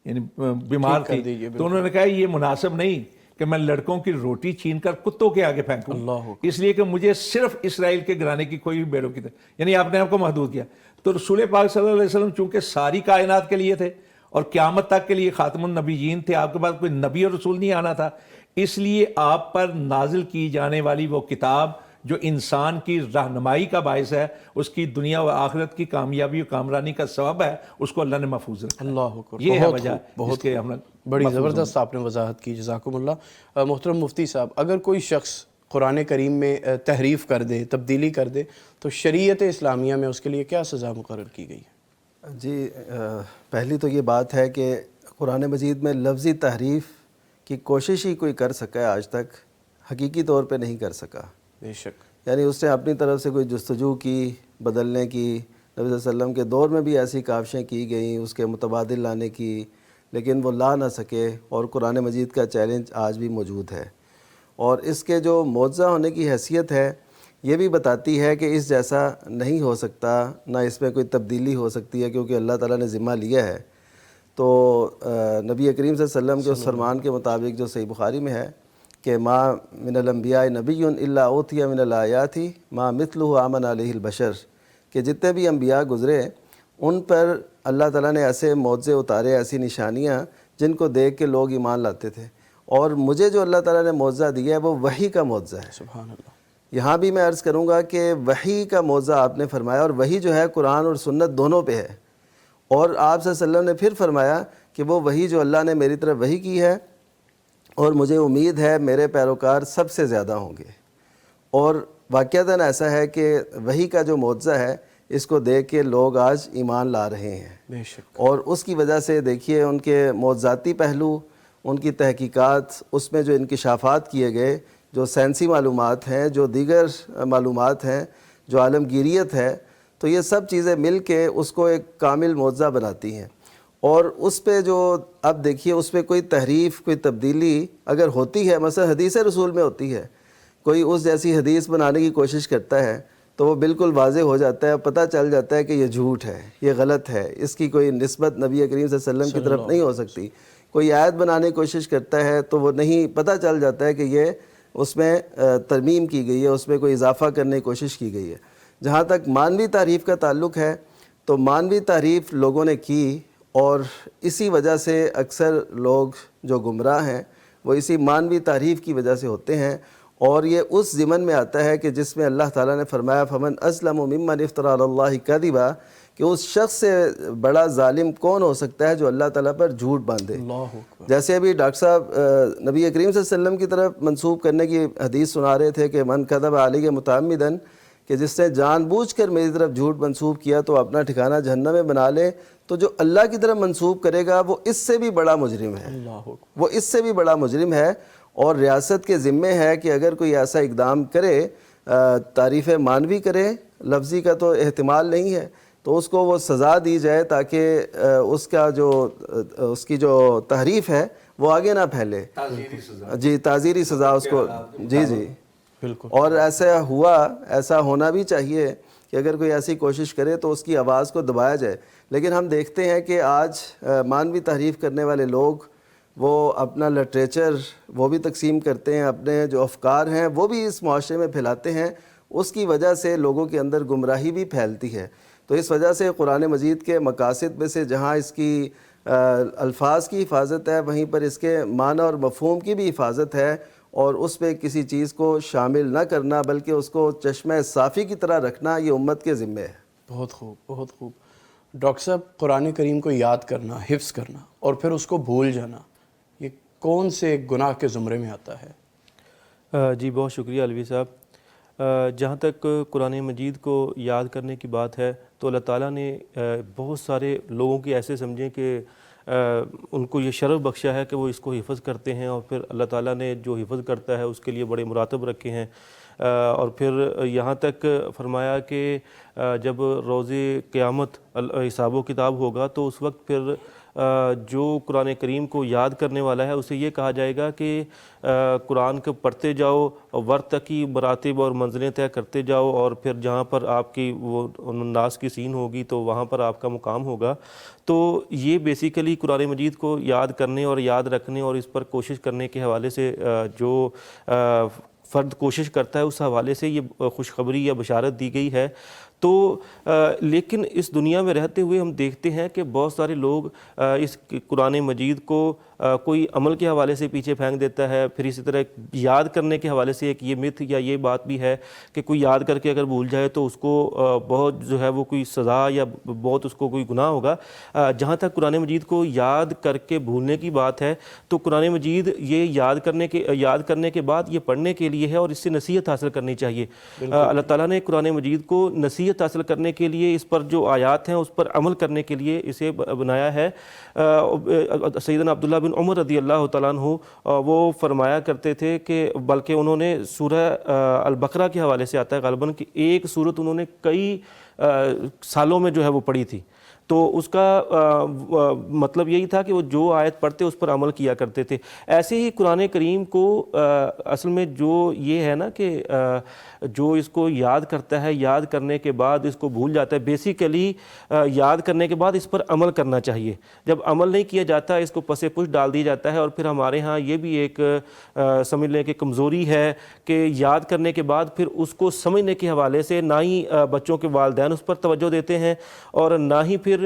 C: یعنی بیمار تھی، تو انہوں نے کہا یہ مناسب نہیں کہ میں لڑکوں کی روٹی چھین کر کتوں کے آگے پھینکوں، اس لیے کہ مجھے صرف اسرائیل کے گھرانے کی کوئی بھی بیڑوں کی یعنی آپ نے آپ کو محدود کیا۔ تو رسول پاک صلی اللہ علیہ وسلم چونکہ ساری کائنات کے لیے تھے اور قیامت تک کے لیے خاتم النبیین تھے، آپ کے پاس کوئی نبی اور رسول نہیں آنا تھا، اس لیے آپ پر نازل کی جانے والی وہ کتاب جو انسان کی رہنمائی کا باعث ہے، اس کی دنیا و آخرت کی کامیابی و کامرانی کا سبب ہے، اس کو اللہ نے محفوظ رکھا۔
B: اللہ اکبر،
C: یہ ہے
B: بہت
C: وجہ
B: خوب، بہت
C: جس کے
B: خوب،
C: ہم
B: بڑی زبردست آپ نے وضاحت کی، جزاکم اللہ۔ محترم مفتی صاحب، اگر کوئی شخص قرآن کریم میں تحریف کر دے، تبدیلی کر دے، تو شریعت اسلامیہ میں اس کے لیے کیا سزا مقرر کی گئی ہے؟
D: جی پہلی تو یہ بات ہے کہ قرآن مجید میں لفظی تحریف کی کوشش ہی کوئی کر سکا ہے آج تک، حقیقی طور پہ نہیں کر سکا۔
B: بے شک،
D: یعنی اس نے اپنی طرف سے کوئی جستجو کی بدلنے کی، نبی صلی اللہ علیہ وسلم کے دور میں بھی ایسی کاوشیں کی گئیں اس کے متبادل لانے کی، لیکن وہ لا نہ سکے، اور قرآن مجید کا چیلنج آج بھی موجود ہے، اور اس کے جو معجزہ ہونے کی حیثیت ہے یہ بھی بتاتی ہے کہ اس جیسا نہیں ہو سکتا، نہ اس میں کوئی تبدیلی ہو سکتی ہے، کیونکہ اللہ تعالیٰ نے ذمہ لیا ہے۔ تو نبی کریم صلی اللہ علیہ وسلم کے اس فرمان کے مطابق جو صحیح بخاری میں ہے کہ ما من الانبیاء نبی الا اوتی من الآیات ما مثلہ آمن علیہ البشر، کہ جتنے بھی انبیاء گزرے ان پر اللہ تعالیٰ نے ایسے معجزے اتارے، ایسی نشانیاں جن کو دیکھ کے لوگ ایمان لاتے تھے، اور مجھے جو اللہ تعالیٰ نے معجزہ دیا ہے وہ وحی کا معجزہ ہے۔
B: سبحان اللہ۔
D: یہاں بھی میں عرض کروں گا کہ وحی کا معجزہ آپ نے فرمایا، اور وحی جو ہے قرآن اور سنت دونوں پہ ہے، اور آپ صلی اللہ علیہ وسلم نے پھر فرمایا کہ وہ وحی جو اللہ نے میری طرف وحی کی ہے، اور مجھے امید ہے میرے پیروکار سب سے زیادہ ہوں گے، اور واقعتاً ایسا ہے کہ وحی کا جو معجزہ ہے اس کو دیکھ کے لوگ آج ایمان لا رہے ہیں،
B: بے شک،
D: اور اس کی وجہ سے دیکھیے ان کے معجزاتی پہلو، ان کی تحقیقات، اس میں جو انکشافات کیے گئے، جو سائنسی معلومات ہیں، جو دیگر معلومات ہیں، جو عالمگیریت ہے، تو یہ سب چیزیں مل کے اس کو ایک کامل معجزہ بناتی ہیں، اور اس پہ جو اب دیکھیے اس پہ کوئی تحریف، کوئی تبدیلی اگر ہوتی ہے، مثلا حدیث رسول میں ہوتی ہے، کوئی اس جیسی حدیث بنانے کی کوشش کرتا ہے تو وہ بالکل واضح ہو جاتا ہے، پتہ چل جاتا ہے کہ یہ جھوٹ ہے، یہ غلط ہے، اس کی کوئی نسبت نبی کریم صلی اللہ علیہ وسلم کی طرف نہیں ہو سکتی۔ کوئی آیت بنانے کی کوشش کرتا ہے تو وہ نہیں، پتہ چل جاتا ہے کہ یہ اس میں ترمیم کی گئی ہے، اس میں کوئی اضافہ کرنے کی کوشش کی گئی ہے۔ جہاں تک مانوی تعریف کا تعلق ہے تو مانوی تعریف لوگوں نے کی، اور اسی وجہ سے اکثر لوگ جو گمراہ ہیں وہ اسی مانوی تعریف کی وجہ سے ہوتے ہیں، اور یہ اس ضمن میں آتا ہے کہ جس میں اللہ تعالیٰ نے فرمایا فمن اسلم ممن افترى علی اللہ کذبا، کہ اس شخص سے بڑا ظالم کون ہو سکتا ہے جو اللہ تعالیٰ پر جھوٹ باندھے۔
B: اللہ اکبر۔
D: جیسے ابھی ڈاکٹر صاحب نبی کریم صلی اللہ علیہ وسلم کی طرف منسوب کرنے کی حدیث سنا رہے تھے کہ من کذب علی متعمداً، کہ جس نے جان بوجھ کر میری طرف جھوٹ منسوب کیا تو اپنا ٹھکانہ جہنم میں بنا لے، تو جو اللہ کی طرف منسوب کرے گا وہ اس سے بھی بڑا مجرم ہے،
B: اللہ اکبر۔
D: وہ اس سے بھی بڑا مجرم ہے، اور ریاست کے ذمے ہے کہ اگر کوئی ایسا اقدام کرے، تعریف مانوی کرے، لفظی کا تو احتمال نہیں ہے، تو اس کو وہ سزا دی جائے تاکہ اس کی جو تحریف ہے وہ آگے نہ پھیلے۔
C: تعزیری سزا،
D: جی تعزیری سزا اس کو، جی جی
B: بالکل،
D: اور ایسا ہوا، ایسا ہونا بھی چاہیے کہ اگر کوئی ایسی کوشش کرے تو اس کی آواز کو دبایا جائے۔ لیکن ہم دیکھتے ہیں کہ آج مانوی تحریف کرنے والے لوگ وہ اپنا لٹریچر وہ بھی تقسیم کرتے ہیں، اپنے جو افکار ہیں وہ بھی اس معاشرے میں پھیلاتے ہیں، اس کی وجہ سے لوگوں کے اندر گمراہی بھی پھیلتی ہے۔ تو اس وجہ سے قرآن مجید کے مقاصد میں سے جہاں اس کی الفاظ کی حفاظت ہے، وہیں پر اس کے معنی اور مفہوم کی بھی حفاظت ہے، اور اس پہ کسی چیز کو شامل نہ کرنا بلکہ اس کو چشمہ صافی کی طرح رکھنا یہ امت کے ذمے ہے۔
B: بہت خوب، بہت خوب۔ ڈاکٹر صاحب، قرآن کریم کو یاد کرنا، حفظ کرنا اور پھر اس کو بھول جانا، یہ کون سے گناہ کے زمرے میں آتا ہے؟
E: جی بہت شکریہ علوی صاحب۔ جہاں تک قرآن مجید کو یاد کرنے کی بات ہے تو اللہ تعالیٰ نے بہت سارے لوگوں کی ایسے سمجھیں کہ ان کو یہ شرف بخشا ہے کہ وہ اس کو حفظ کرتے ہیں، اور پھر اللہ تعالیٰ نے جو حفظ کرتا ہے اس کے لیے بڑے مراتب رکھے ہیں، اور پھر یہاں تک فرمایا کہ جب روز قیامت حساب و کتاب ہوگا تو اس وقت پھر جو قرآن کریم کو یاد کرنے والا ہے اسے یہ کہا جائے گا کہ قرآن کو پڑھتے جاؤ، ورتقی مراتب اور منزلیں طے کرتے جاؤ، اور پھر جہاں پر آپ کی وہ ناس کی سین ہوگی تو وہاں پر آپ کا مقام ہوگا۔ تو یہ بیسیکلی قرآن مجید کو یاد کرنے اور یاد رکھنے اور اس پر کوشش کرنے کے حوالے سے جو فرد کوشش کرتا ہے اس حوالے سے یہ خوشخبری یا بشارت دی گئی ہے۔ تو لیکن اس دنیا میں رہتے ہوئے ہم دیکھتے ہیں کہ بہت سارے لوگ اس قرآن مجید کو کوئی عمل کے حوالے سے پیچھے پھینک دیتا ہے، پھر اسی طرح یاد کرنے کے حوالے سے ایک یہ متھ یا یہ بات بھی ہے کہ کوئی یاد کر کے اگر بھول جائے تو اس کو بہت جو ہے وہ کوئی سزا یا بہت اس کو کوئی گناہ ہوگا۔ جہاں تک قرآن مجید کو یاد کر کے بھولنے کی بات ہے تو قرآن مجید یہ یاد کرنے کے بعد یہ پڑھنے کے لیے ہے اور اس سے نصیحت حاصل کرنی چاہیے۔ اللہ تعالیٰ نے قرآن مجید کو نصیحت حاصل کرنے کے لیے، اس پر جو آیات ہیں اس پر عمل کرنے کے لیے اسے بنایا ہے۔ سیدنا عبداللہ بن عمر رضی اللہ تعالیٰ عنہ وہ فرمایا کرتے تھے کہ بلکہ انہوں نے سورہ البقرہ کے حوالے سے آتا ہے غالباً کہ ایک سورت انہوں نے کئی سالوں میں جو ہے وہ پڑھی تھی، تو اس کا مطلب یہی تھا کہ وہ جو آیت پڑھتے اس پر عمل کیا کرتے تھے۔ ایسے ہی قرآن کریم کو اصل میں جو یہ ہے نا کہ جو اس کو یاد کرتا ہے، یاد کرنے کے بعد اس کو بھول جاتا ہے، بیسیکلی یاد کرنے کے بعد اس پر عمل کرنا چاہیے۔ جب عمل نہیں کیا جاتا اس کو پس پش ڈال دی جاتا ہے، اور پھر ہمارے ہاں یہ بھی ایک سمجھ لیں کہ کمزوری ہے کہ یاد کرنے کے بعد پھر اس کو سمجھنے کے حوالے سے نہ ہی بچوں کے والدین اس پر توجہ دیتے ہیں اور نہ ہی پھر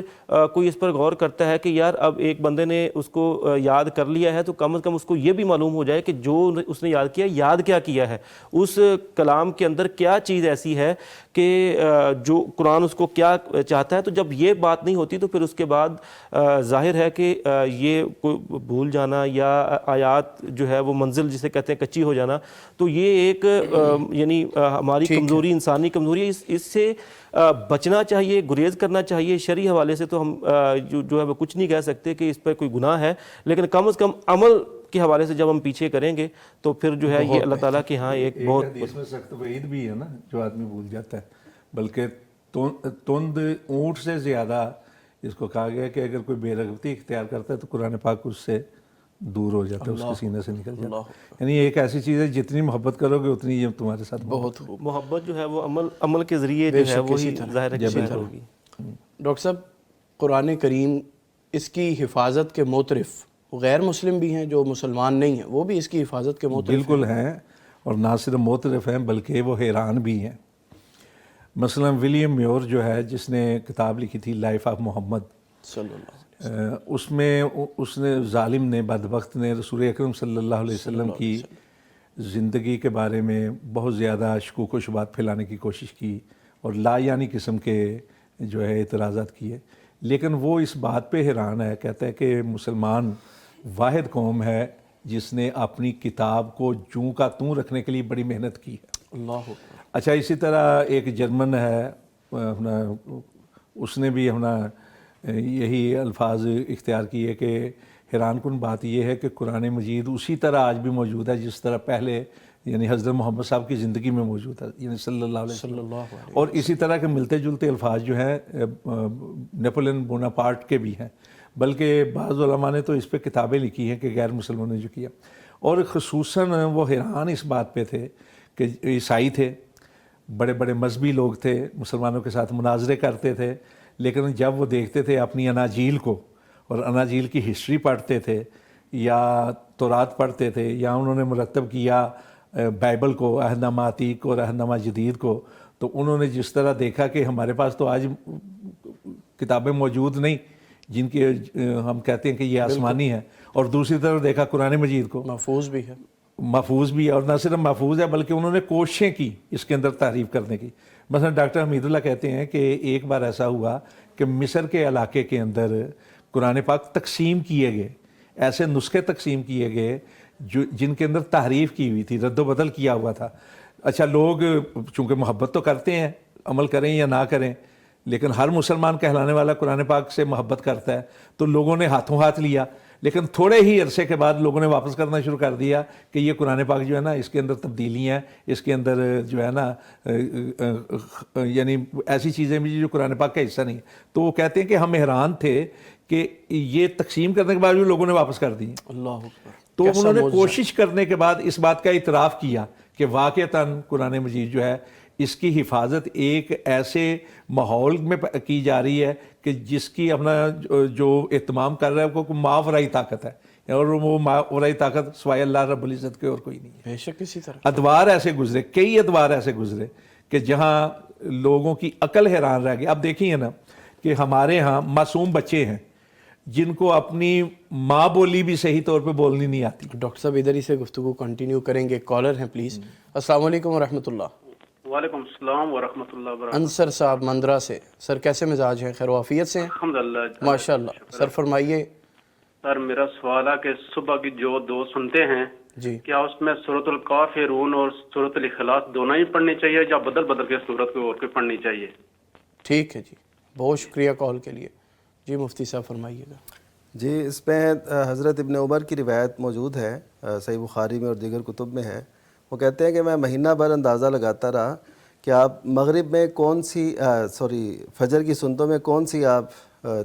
E: کوئی اس پر غور کرتا ہے کہ یار اب ایک بندے نے اس کو یاد کر لیا ہے تو کم از کم اس کو یہ بھی معلوم ہو جائے کہ جو اس نے یاد کیا ہے، اس کلام کے اندر کیا چیز ایسی ہے کہ جو قرآن اس کو کیا چاہتا ہے۔ تو جب یہ بات نہیں ہوتی تو پھر اس کے بعد ظاہر ہے کہ یہ کوئی بھول جانا یا آیات جو ہے وہ منزل جسے کہتے ہیں کچی ہو جانا، تو یہ ایک یعنی ہماری کمزوری، انسانی کمزوری ہے۔ اس سے بچنا چاہیے، گریز کرنا چاہیے۔ شرعی حوالے سے تو ہم جو ہے وہ کچھ نہیں کہہ سکتے کہ اس پر کوئی گناہ ہے، لیکن کم از کم عمل کے حوالے سے جب ہم پیچھے کریں گے تو پھر جو ہے یہ اللہ تعالیٰ کے ہاں ایک بہت
C: حدیث میں سخت وعید بھی ہے نا جو آدمی بھول جاتا ہے، بلکہ تند اونٹ سے زیادہ اس کو کہا گیا کہ اگر کوئی بے رغبتی اختیار کرتا ہے تو قرآن پاک اس سے دور ہو جاتا ہے، اس کے سینے سے نکل جاتا ہے۔ یعنی ایک ایسی چیز ہے جتنی محبت کرو گے اتنی یہ تمہارے ساتھ
B: بہت
E: محبت جو ہے وہ عمل کے ذریعے جو ہے وہی ظاہر ہوگی۔
B: ڈاکٹر صاحب، قرآن کریم اس کی حفاظت کے معترف غیر مسلم بھی ہیں جو مسلمان نہیں ہیں، وہ بھی اس کی حفاظت کے معترف
C: بالکل ہیں، اور نہ صرف معترف ہیں بلکہ وہ حیران بھی ہیں۔ مثلا ولیم میور جو ہے جس نے کتاب لکھی تھی لائف آف محمد
B: صلی اللہ
C: اس میں اس نے ظالم نے، بدبخت نے رسول اکرم صلی اللہ علیہ وسلم کی زندگی کے بارے میں بہت زیادہ شکوک و شبہات پھیلانے کی کوشش کی اور لا یعنی قسم کے جو ہے اعتراضات کیے، لیکن وہ اس بات پہ حیران ہے، کہتا ہے کہ مسلمان واحد قوم ہے جس نے اپنی کتاب کو جوں کا توں رکھنے کے لیے بڑی محنت کی ہے۔
B: اللہ۔
C: اچھا، اسی طرح ایک جرمن ہے اپنا، اس نے بھی اپنا یہی الفاظ اختیار کیے کہ حیران کن بات یہ ہے کہ قرآن مجید اسی طرح آج بھی موجود ہے جس طرح پہلے یعنی حضرت محمد صاحب کی زندگی میں موجود ہے، یعنی صلی اللہ علیہ وسلم۔ اور اسی طرح کے ملتے جلتے الفاظ جو ہیں نیپولین بوناپارٹ کے بھی ہیں، بلکہ بعض علماء نے تو اس پہ کتابیں لکھی ہیں کہ غیر مسلمانوں نے جو کیا، اور خصوصاً وہ حیران اس بات پہ تھے کہ عیسائی تھے، بڑے بڑے مذہبی لوگ تھے، مسلمانوں کے ساتھ مناظرے کرتے تھے، لیکن جب وہ دیکھتے تھے اپنی اناجیل کو اور اناجیل کی ہسٹری پڑھتے تھے یا تورات پڑھتے تھے یا انہوں نے مرتب کیا بائبل کو، عہد نامہ عتیق اور عہد نامہ جدید کو، تو انہوں نے جس طرح دیکھا کہ ہمارے پاس تو آج کتابیں موجود نہیں جن کی ہم کہتے ہیں کہ یہ آسمانی ہے، اور دوسری طرف دیکھا قرآن مجید کو
B: محفوظ بھی ہے،
C: محفوظ بھی ہے، اور نہ صرف محفوظ ہے بلکہ انہوں نے کوششیں کی اس کے اندر تحریف کرنے کی۔ مثلا ڈاکٹر حمید اللہ کہتے ہیں کہ ایک بار ایسا ہوا کہ مصر کے علاقے کے اندر قرآن پاک تقسیم کیے گئے، ایسے نسخے تقسیم کیے گئے جن کے اندر تحریف کی ہوئی تھی، رد و بدل کیا ہوا تھا۔ اچھا، لوگ چونکہ محبت تو کرتے ہیں، عمل کریں یا نہ کریں، لیکن ہر مسلمان کہلانے والا قرآن پاک سے محبت کرتا ہے، تو لوگوں نے ہاتھوں ہاتھ لیا، لیکن تھوڑے ہی عرصے کے بعد لوگوں نے واپس کرنا شروع کر دیا کہ یہ قرآن پاک جو ہے نا اس کے اندر تبدیلیاں ہیں، اس کے اندر جو ہے نا یعنی ایسی چیزیں بھی جو قرآن پاک کا حصہ نہیں ہیں۔ تو وہ کہتے ہیں کہ ہم حیران تھے کہ یہ تقسیم کرنے کے بعد بھی لوگوں نے واپس کر دی.
B: اللہ اکبر.
C: تو انہوں نے کوشش کرنے کے بعد اس بات کا اعتراف کیا کہ واقعتاً قرآن مجید جو ہے اس کی حفاظت ایک ایسے ماحول میں کی جا رہی ہے کہ جس کی اپنا جو اہتمام کر رہا ہے وہ ماورائی طاقت ہے, اور وہ ماورائی طاقت سوائے اللہ رب العزت کے اور کوئی نہیں ہے.
B: بے شک اسی طرح
C: ادوار ایسے گزرے, کئی ادوار ایسے گزرے کہ جہاں لوگوں کی عقل حیران رہ گئی. اب دیکھیے نا کہ ہمارے ہاں معصوم بچے ہیں جن کو اپنی ماں بولی بھی صحیح طور پہ بولنی نہیں آتی.
B: ڈاکٹر صاحب ادھر ہی سے گفتگو کنٹینیو کریں گے. کالر ہیں پلیز. السلام علیکم ورحمۃ اللہ.
F: وعلیکم السلام ورحمۃ اللہ وبرکاتہ.
B: انصر صاحب مندرا سے. سر کیسے مزاج ہیں؟ خیر و عافیت سے ہیں؟
F: الحمدللہ
B: ماشاء اللہ. سر فرمائیے.
F: سر میرا سوال ہے کہ صبح کی جو دو سنتے ہیں
B: جی
F: کیا اس میں سورۃ الکافرون اور سورۃ الاخلاص دونوں ہی پڑھنی چاہیے یا بدل بدل کے سورت کو اور کے پڑھنی چاہیے؟
B: ٹھیک ہے جی, بہت شکریہ کال کے لیے. جی مفتی صاحب فرمائیے گا.
D: جی اس میں حضرت ابن عمر کی روایت موجود ہے, صحیح بخاری میں اور دیگر کتب میں ہے. وہ کہتے ہیں کہ میں مہینہ بھر اندازہ لگاتا رہا کہ آپ مغرب میں کون سی فجر کی سنتوں میں کون سی آپ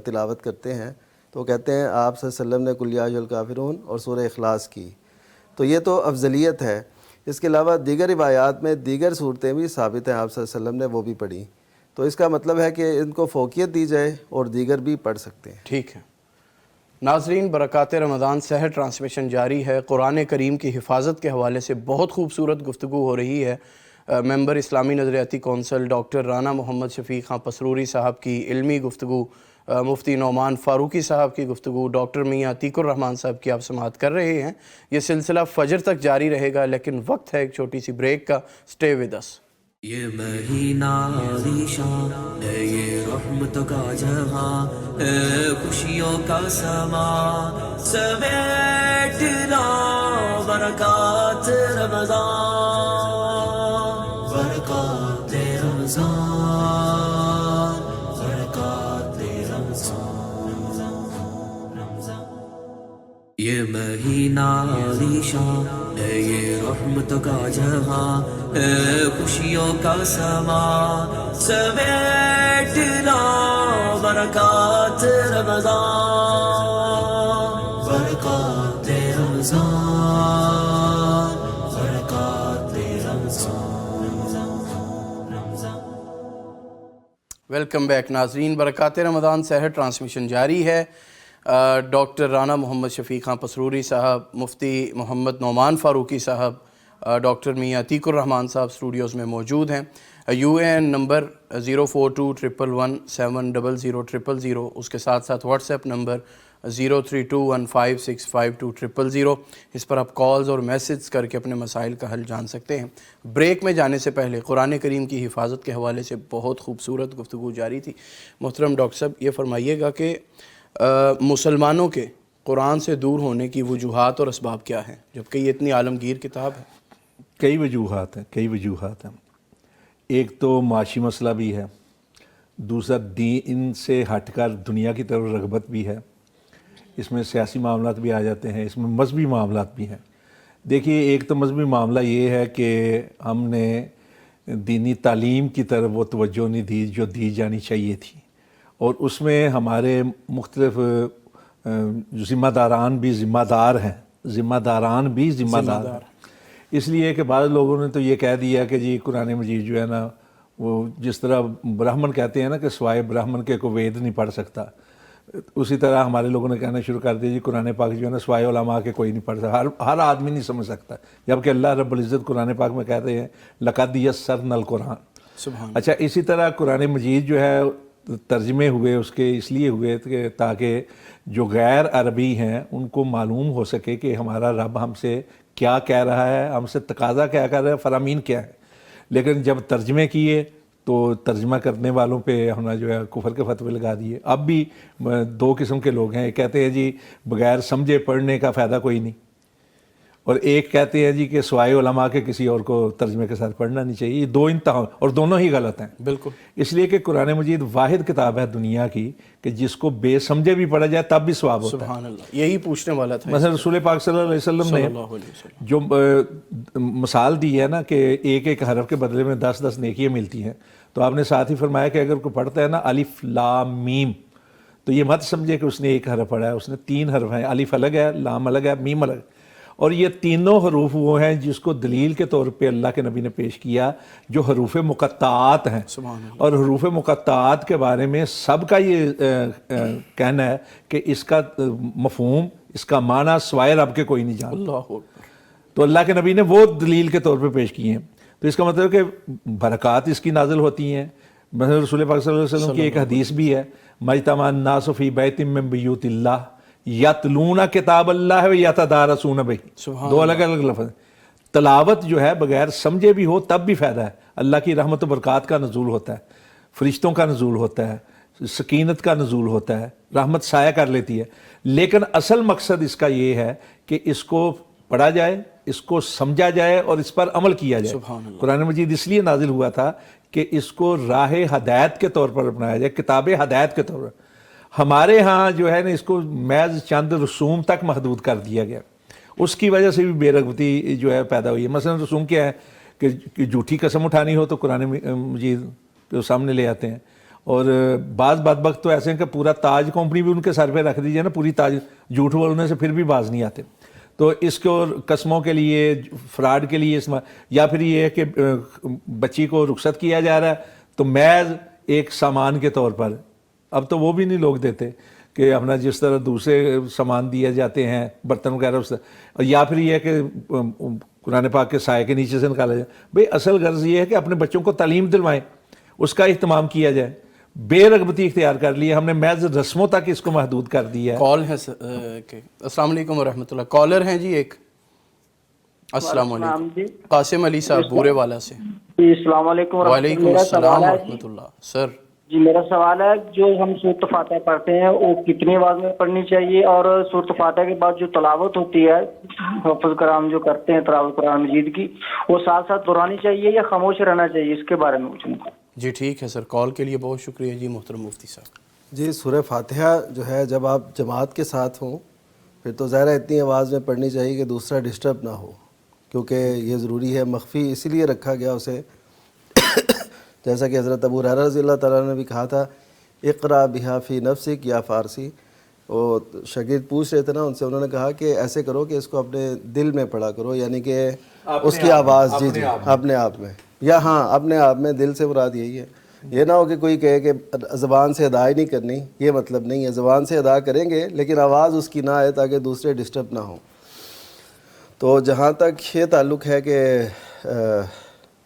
D: تلاوت کرتے ہیں. تو وہ کہتے ہیں آپ صلی اللہ علیہ وسلم نے قل یا ایھا الکافرون اور سورہ اخلاص کی. تو یہ تو افضلیت ہے. اس کے علاوہ دیگر روایات میں دیگر صورتیں بھی ثابت ہیں, آپ صلی اللہ علیہ وسلم نے وہ بھی پڑھی. تو اس کا مطلب ہے کہ ان کو فوقیت دی جائے اور دیگر بھی پڑھ سکتے ہیں.
B: ٹھیک ہے. ناظرین برکات رمضان سحر ٹرانسمیشن جاری ہے. قرآن کریم کی حفاظت کے حوالے سے بہت خوبصورت گفتگو ہو رہی ہے. ممبر اسلامی نظریاتی کونسل ڈاکٹر رانا محمد شفیق خان پسروری صاحب کی علمی گفتگو, مفتی نعمان فاروقی صاحب کی گفتگو, ڈاکٹر میاں عتیق الرحمان صاحب کی آپ سماعت کر رہے ہیں. یہ سلسلہ فجر تک جاری رہے گا, لیکن وقت ہے ایک چھوٹی سی بریک کا. Stay with us.
A: یہ مہینہ عالیشان ہے, یہ رحمت کا جہاں ہے, خوشیوں کا سما سمیٹ لا برکات رمضان, برکات رمضان, برکات رمضان. یہ مہینہ عالیشان ہے, یہ رحمت کا جہاں ہے, خوشیوں کا سما سمیٹ لا برکات رمضان, برکات رمضان, برکات رمضان.
B: ویلکم بیک ناظرین. برکات رمضان سحر ٹرانسمیشن جاری ہے. ڈاکٹر رانا محمد شفیق خان پسروری صاحب, مفتی محمد نعمان فاروقی صاحب, ڈاکٹر میاں عتیق الرحمان صاحب اسٹوڈیوز میں موجود ہیں. یو اے این نمبر 042111700000, اس کے ساتھ ساتھ واٹس ایپ نمبر 0321565200. اس پر آپ کالز اور میسیج کر کے اپنے مسائل کا حل جان سکتے ہیں. بریک میں جانے سے پہلے قرآن کریم کی حفاظت کے حوالے سے بہت خوبصورت گفتگو جاری تھی. محترم ڈاکٹر صاحب یہ فرمائیے گا کہ مسلمانوں کے قرآن سے دور ہونے کی وجوہات اور اسباب کیا ہیں, جبکہ یہ اتنی عالمگیر کتاب ہے؟
C: کئی وجوہات ہیں. ایک تو معاشی مسئلہ بھی ہے, دوسرا دین سے ہٹ کر دنیا کی طرف رغبت بھی ہے, اس میں سیاسی معاملات بھی آ جاتے ہیں, اس میں مذہبی معاملات بھی ہیں. دیکھیے ایک تو مذہبی معاملہ یہ ہے کہ ہم نے دینی تعلیم کی طرف وہ توجہ نہیں دی جو دی جانی چاہیے تھی, اور اس میں ہمارے مختلف ذمہ داران بھی ذمہ دار ہیں, اس لیے کہ بعض لوگوں نے تو یہ کہہ دیا کہ جی قرآن مجید جو ہے نا وہ جس طرح برہمن کہتے ہیں نا کہ سوائے برہمن کے کوئی وید نہیں پڑھ سکتا, اسی طرح ہمارے لوگوں نے کہنا شروع کر دیا جی قرآن پاک جو ہے نا سوائے علماء کے کوئی نہیں پڑھ سکتا, ہر آدمی نہیں سمجھ سکتا, جبکہ اللہ رب العزت قرآن پاک میں کہتے ہیں لقد یسرنا القرآن. اچھا اسی طرح قرآن مجید جو ہے ترجمے ہوئے اس کے اس لیے ہوئے کہ تاکہ جو غیر عربی ہیں ان کو معلوم ہو سکے کہ ہمارا رب ہم سے کیا کہہ رہا ہے, ہم سے تقاضا کیا کر رہا ہے, فرامین کیا ہے. لیکن جب ترجمے کیے تو ترجمہ کرنے والوں پہ ہم نے جو ہے کفر کے فتوے لگا دیے. اب بھی دو قسم کے لوگ ہیں, ایک کہتے ہیں جی بغیر سمجھے پڑھنے کا فائدہ کوئی نہیں, اور ایک کہتے ہیں جی کہ سوائے علماء کے کسی اور کو ترجمے کے ساتھ پڑھنا نہیں چاہیے. یہ دو انتہا اور دونوں ہی غلط ہیں.
B: بالکل.
C: اس لیے کہ قرآن مجید واحد کتاب ہے دنیا کی کہ جس کو بے سمجھے بھی پڑھا جائے تب بھی ثواب ہوتا ہے.
B: سبحان اللہ, یہی پوچھنے والا تھا.
C: مثلا رسول پاک صلی اللہ علیہ وسلم نے جو مثال دی ہے نا کہ ایک ایک حرف کے بدلے میں 10 نیکیاں ملتی ہیں, تو آپ نے ساتھ ہی فرمایا کہ اگر کوئی پڑھتا ہے نا الف لام میم تو یہ مت سمجھے کہ اس نے ایک حرف پڑھا ہے، اس نے 3 حرف ہیں، الف الگ ہے، لام الگ ہے، میم الگ، اور یہ تینوں حروف وہ ہیں جس کو دلیل کے طور پہ اللہ کے نبی نے پیش کیا جو حروف مقطعات ہیں. اور حروف مقطعات کے بارے میں سب کا یہ کہنا ہے کہ اس کا مفہوم، اس کا معنی سوائے رب کے کوئی نہیں جانتا. تو اللہ کے نبی نے وہ دلیل کے طور پہ پیش کیے ہیں. تو اس کا مطلب کہ برکات اس کی نازل ہوتی ہیں. مثلا رسول پاک صلی اللہ علیہ وسلم کی ایک حدیث بھی ہے، مجتمع الناس فی بیت من بیوت اللہ یتلون کتاب اللہ و یتدارسون بہ. 2 الگ الگ لفظ. تلاوت جو ہے بغیر سمجھے بھی ہو تب بھی فائدہ ہے. اللہ کی رحمت و برکات کا نزول ہوتا ہے، فرشتوں کا نزول ہوتا ہے، سکینت کا نزول ہوتا ہے، رحمت سایہ کر لیتی ہے. لیکن اصل مقصد اس کا یہ ہے کہ اس کو پڑھا جائے، اس کو سمجھا جائے اور اس پر عمل کیا جائے. قرآن مجید اس لیے نازل ہوا تھا کہ اس کو راہ ہدایت کے طور پر اپنایا جائے، کتاب ہدایت کے طور پر. ہمارے ہاں جو ہے نا اس کو محض چند رسوم تک محدود کر دیا گیا. اس کی وجہ سے بھی بے رغبتی جو ہے پیدا ہوئی ہے. مثلا رسوم کیا ہے کہ جھوٹی قسم اٹھانی ہو تو قرآن مجید کے سامنے لے آتے ہیں. اور بعض بدبخت تو ایسے ہیں کہ پورا تاج کمپنی بھی ان کے سر پہ رکھ دیجیے نا، پوری تاج جھوٹ بولنے سے پھر بھی باز نہیں آتے. تو اس کو قسموں کے لیے، فراڈ کے لیے یا پھر یہ ہے کہ بچی کو رخصت کیا جا رہا ہے تو محض ایک سامان کے طور پر. اب تو وہ بھی نہیں لوگ دیتے کہ اپنا جس طرح دوسرے سامان دیے جاتے ہیں برتن وغیرہ اس طرح. یا پھر یہ ہے کہ قرآن پاک کے سائے کے نیچے سے نکالا جائے. بھئی اصل غرض یہ ہے کہ اپنے بچوں کو تعلیم دلوائیں، اس کا اہتمام کیا جائے. بے رغبتی اختیار کر لی ہے ہم نے، محض رسموں تک اس کو محدود کر دیا ہے.
B: کال ہے السلام علیکم ورحمۃ اللہ. کالر ہیں جی ایک. السلام علیکم. قاسم علی صاحب بورے والا سے.
G: جی السلام علیکم.
B: وعلیکم السلام ورحمۃ اللہ. سر
G: جی میرا سوال ہے، جو ہم سورۃ فاتحہ پڑھتے ہیں وہ کتنی آواز میں پڑھنی چاہیے، اور سورۃ فاتحہ کے بعد جو تلاوت ہوتی ہے حافظ کرام جو کرتے ہیں تلاوت قرآن مجید کی، وہ ساتھ ساتھ دہرانی چاہیے یا خاموش رہنا چاہیے؟ اس کے بارے میں پوچھنا.
B: جی ٹھیک ہے سر، کال کے لیے بہت شکریہ جی محترم مفتی صاحب.
D: جی سورہ فاتحہ جو ہے جب آپ جماعت کے ساتھ ہوں پھر تو ظاہر ہے اتنی آواز میں پڑھنی چاہیے کہ دوسرا ڈسٹرب نہ ہو، کیونکہ یہ ضروری ہے. مخفی اسی لیے رکھا گیا اسے جیسا کہ حضرت ابو ہریرہ رضی اللہ تعالیٰ نے بھی کہا تھا، اقرا بہا فی نفسک یا فارسی. وہ شاگرد پوچھ رہے تھے نا ان سے، انہوں نے کہا کہ ایسے کرو کہ اس کو اپنے دل میں پڑھا کرو، یعنی کہ اس کی آواز جی اپنے آپ میں، یا ہاں اپنے آپ میں. دل سے مراد یہی ہے. یہ نہ ہو کہ کوئی کہے کہ زبان سے ادا ہی نہیں کرنی، یہ مطلب نہیں ہے. زبان سے ادا کریں گے لیکن آواز اس کی نہ آئے تاکہ دوسرے ڈسٹرب نہ ہوں. تو جہاں تک یہ تعلق ہے کہ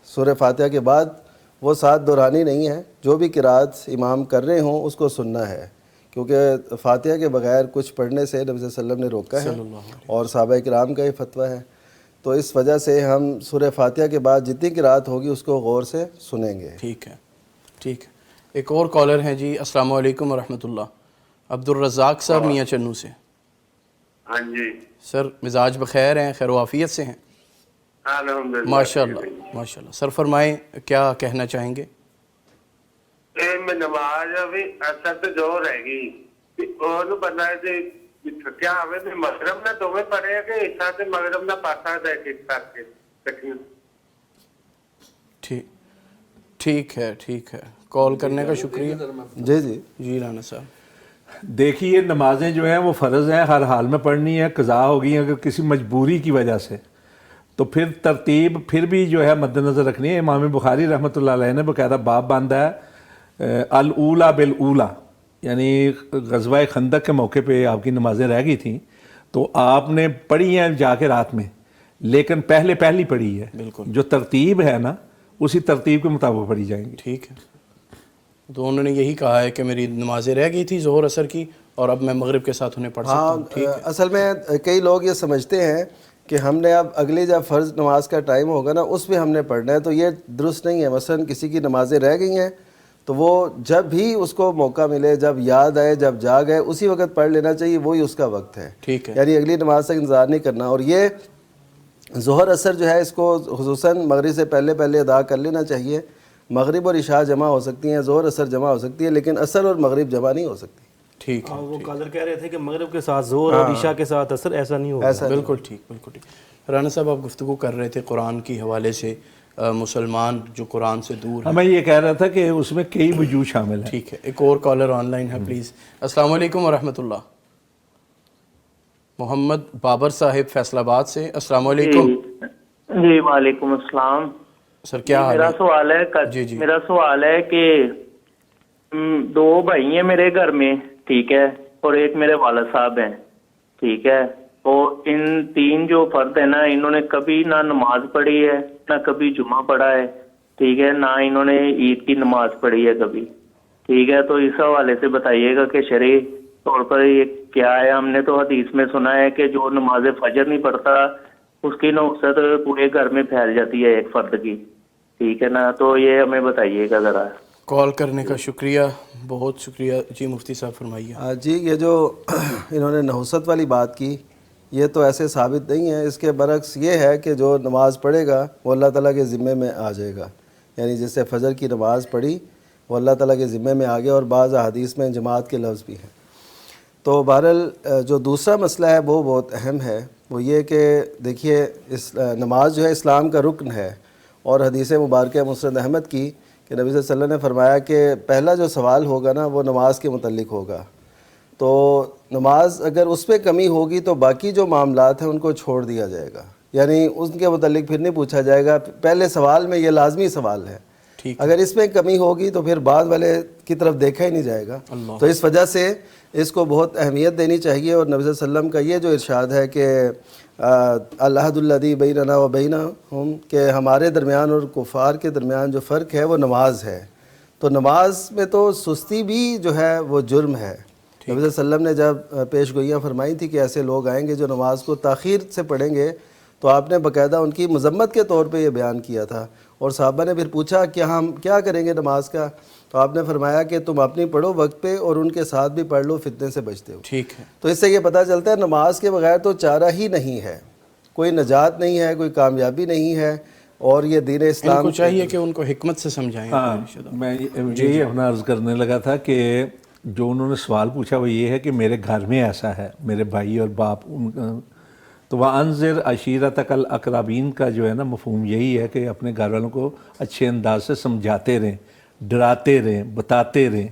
D: سورہ فاتحہ کے بعد وہ ساتھ دہرانی نہیں ہے، جو بھی قرات امام کر رہے ہوں اس کو سننا ہے، کیونکہ فاتحہ کے بغیر کچھ پڑھنے سے نبی صلی اللہ علیہ وسلم نے روکا ہے اور صحابہ کرام کا یہ فتویٰ ہے. تو اس وجہ سے ہم سورہ فاتحہ کے بعد جتنی قرات ہوگی اس کو غور سے سنیں گے.
B: ٹھیک ہے ٹھیک ہے. ایک اور کالر ہیں جی. السلام علیکم ورحمۃ اللہ. عبدالرزاق صاحب میاں چنو سے.
H: ہاں جی
B: سر مزاج بخیر ہیں، خیر و عافیت سے ہیں؟
H: الحمدللہ
B: ماشاء اللہ ماشاء اللہ. سر فرمائیں کیا کہنا چاہیں گے؟
H: میں نماز ابھی اثر تو جو رہ گئی اور بندہ کیا ہمیں مغرب نہ تو میں پڑھے کہ اس سے مغرب نہ پاسا ہے ٹھیک ٹھاک کے.
B: ٹھیک ہے ٹھیک ہے. کال کرنے کا شکریہ.
D: جی جی
B: جی رانا صاحب.
C: دیکھیے نمازیں جو ہیں وہ فرض ہیں، ہر حال میں پڑھنی ہے. قضا ہو گئی اگر کسی مجبوری کی وجہ سے تو پھر ترتیب پھر بھی جو ہے مد نظر رکھنی ہے. امام بخاری رحمۃ اللہ علیہ نے باقاعدہ باب باندھا ہے الاولا بالاولا، یعنی غزوہ خندق کے موقع پہ آپ کی نمازیں رہ گئی تھیں تو آپ نے پڑھی ہیں جا کے رات میں، لیکن پہلی پڑھی ہے.
B: بالکل
C: جو ترتیب ہے نا اسی ترتیب کے مطابق پڑھی جائیں گی.
B: ٹھیک ہے. تو انہوں نے یہی کہا ہے کہ میری نمازیں رہ گئی تھی ظہر عصر کی اور اب میں مغرب کے ساتھ انہیں پڑھ سکتا ہوں. ٹھیک ہے.
D: اصل میں کئی لوگ یہ سمجھتے ہیں کہ ہم نے اب اگلی جب فرض نماز کا ٹائم ہوگا نا اس میں ہم نے پڑھنا ہے، تو یہ درست نہیں ہے. مثلا کسی کی نمازیں رہ گئی ہیں تو وہ جب بھی اس کو موقع ملے، جب یاد آئے، جب جاگ آئے، اسی وقت پڑھ لینا چاہیے. وہی اس کا وقت ہے.
B: ٹھیک ہے.
D: یعنی اگلی نماز تک انتظار نہیں کرنا. اور یہ ظہر عصر جو ہے اس کو خصوصاً مغرب سے پہلے ادا کر لینا چاہیے. مغرب اور عشاء جمع ہو سکتی ہیں، ظہر عصر جمع ہو سکتی ہے، لیکن عصر اور مغرب جمع نہیں ہو سکتی.
B: ٹھیک ہے.
E: وہ قادر کہہ رہے تھے کہ مغرب کے ساتھ ظہر اور عشاء کے ساتھ عصر ایسا نہیں ہوگا.
B: بالکل ٹھیک بالکل ٹھیک. رانا صاحب آپ گفتگو کر رہے تھے قرآن کی حوالے سے مسلمان جو قرآن سے دور ہیں.
C: میں یہ کہہ رہا تھا کہ اس میں کئی وجوہ شامل ہیں.
B: ٹھیک ہے, ایک اور کالر آن لائن ہے پلیز. السلام علیکم ورحمۃ اللہ. محمد بابر صاحب فیصل آباد سے. السلام علیکم.
I: جی وعلیکم السلام.
B: سر کیا حال
I: میرا
B: ہے؟
I: سوال ہے
B: جی
I: میرا سوال ہے کہ 2 بھائی ہیں میرے گھر میں, ٹھیک ہے, اور ایک میرے والد صاحب ہیں, ٹھیک ہے. تو ان 3 جو فرد ہیں نا, انہوں نے کبھی نہ نماز پڑھی ہے, نہ کبھی جمعہ پڑھا ہے, ٹھیک ہے, نہ انہوں نے عید کی نماز پڑھی ہے کبھی, ٹھیک ہے. تو اس حوالے سے بتائیے گا کہ شرعی طور پر یہ کیا ہے. ہم نے تو حدیث میں سنا ہے کہ جو نماز فجر نہیں پڑھتا اس کی نحوست پورے گھر میں پھیل جاتی ہے ایک فرد کی, ٹھیک ہے نا. تو یہ ہمیں بتائیے گا ذرا.
B: کال کرنے کا شکریہ, بہت شکریہ. جی مفتی صاحب فرمائیے.
D: جی یہ جو انہوں نے نحوست والی بات کی یہ تو ایسے ثابت نہیں ہے. اس کے برعکس یہ ہے کہ جو نماز پڑھے گا وہ اللہ تعالیٰ کے ذمے میں آ جائے گا. یعنی جس سے فجر کی نماز پڑھی وہ اللہ تعالیٰ کے ذمے میں آ گیا, اور بعض احادیث میں جماعت کے لفظ بھی ہیں. تو بہرحال جو دوسرا مسئلہ ہے وہ بہت اہم ہے. وہ یہ کہ دیکھیے نماز جو ہے اسلام کا رکن ہے, اور حدیث مبارکہ مسند احمد کی کہ نبی صلی اللہ علیہ وسلم نے فرمایا کہ پہلا جو سوال ہوگا نا وہ نماز کے متعلق ہوگا. تو نماز اگر اس پہ کمی ہوگی تو باقی جو معاملات ہیں ان کو چھوڑ دیا جائے گا, یعنی ان کے متعلق پھر نہیں پوچھا جائے گا. پہلے سوال میں یہ لازمی سوال ہے, اگر اس میں کمی ہوگی تو پھر بعد والے کی طرف دیکھا ہی نہیں جائے گا. تو اس وجہ سے اس کو بہت اہمیت دینی چاہیے. اور نبی صلی اللہ علیہ وسلم کا یہ جو ارشاد ہے کہ العہد الذی بیننا و بینہم, کہ ہمارے درمیان اور کفار کے درمیان جو فرق ہے وہ نماز ہے. تو نماز میں تو سستی بھی جو ہے وہ جرم ہے. نبی صلی اللہ علیہ وسلم نے جب پیش گوئیاں فرمائی تھی کہ ایسے لوگ آئیں گے جو نماز کو تاخیر سے پڑھیں گے, تو آپ نے باقاعدہ ان کی مذمت کے طور پہ یہ بیان کیا تھا. اور صحابہ نے پھر پوچھا کہ ہم کیا کریں گے نماز کا, تو آپ نے فرمایا کہ تم اپنی پڑھو وقت پہ اور ان کے ساتھ بھی پڑھ لو, فتنے سے بچتے ہو.
B: ٹھیک ہے.
D: تو اس سے یہ پتہ چلتا ہے نماز کے بغیر تو چارہ ہی نہیں ہے, کوئی نجات نہیں ہے, کوئی کامیابی نہیں ہے. اور یہ دین اسلام
B: ان کو چاہیے کہ ان کو حکمت سے سمجھائیں.
C: میں یہی اپنا عرض کرنے لگا تھا کہ جو انہوں نے سوال پوچھا وہ یہ ہے کہ میرے گھر میں ایسا ہے, میرے بھائی اور باپ, تو وَأَنذِرْ عَشِيرَتَكَ الْأَقْرَبِينَ کا جو ہے نا مفہوم یہی ہے کہ اپنے گھر والوں کو اچھے انداز سے سمجھاتے رہیں, ڈراتے رہیں, بتاتے رہیں.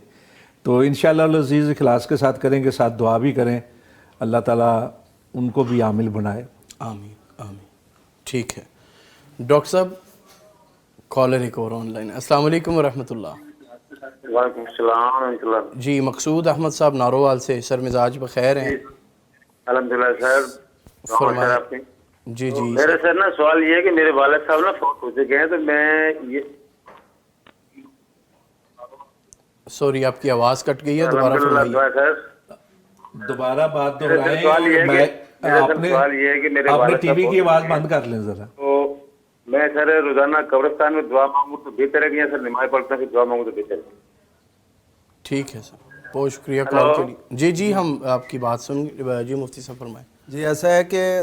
C: تو انشاءاللہ العزیز اخلاص کے ساتھ کریں گے, ساتھ دعا بھی کریں, اللہ تعالیٰ ان کو بھی عامل بنائے.
B: آمین آمین. ٹھیک ہے ڈاکٹر صاحب, کالر ایک اور آن لائن. السلام علیکم ورحمۃ اللہ.
H: وعلیکم السلام ورحمۃ اللہ.
B: جی مقصود احمد صاحب نارووال سے. سر مزاج بخیر ہیں؟
H: الحمدللہ سر.
B: فرمائیں. جی جی
H: میرے سر نا سوال یہ ہے کہ میرے والد صاحب نا فوت ہو چکے ہیں, تو میں یہ
B: سوری آپ کی آواز کٹ گئی ہے, دوبارہ فرمائیے.
C: دوبارہ بات دہرائیں. آپ نے ٹی وی کی آواز بند کر لیں ذرا.
H: تو میں سر روزانہ قبرستان میں دعا مانگوں تو بہتر ہے کہ سر نماز پڑھتا ہوں کہ دعا مانگوں تو بہتر ہے.
B: ٹھیک ہے سر, بہت شکریہ کال کے لیے. جی جی ہم آپ کی بات سن. جی مفتی صاحب فرمائیں.
D: جی ایسا ہے کہ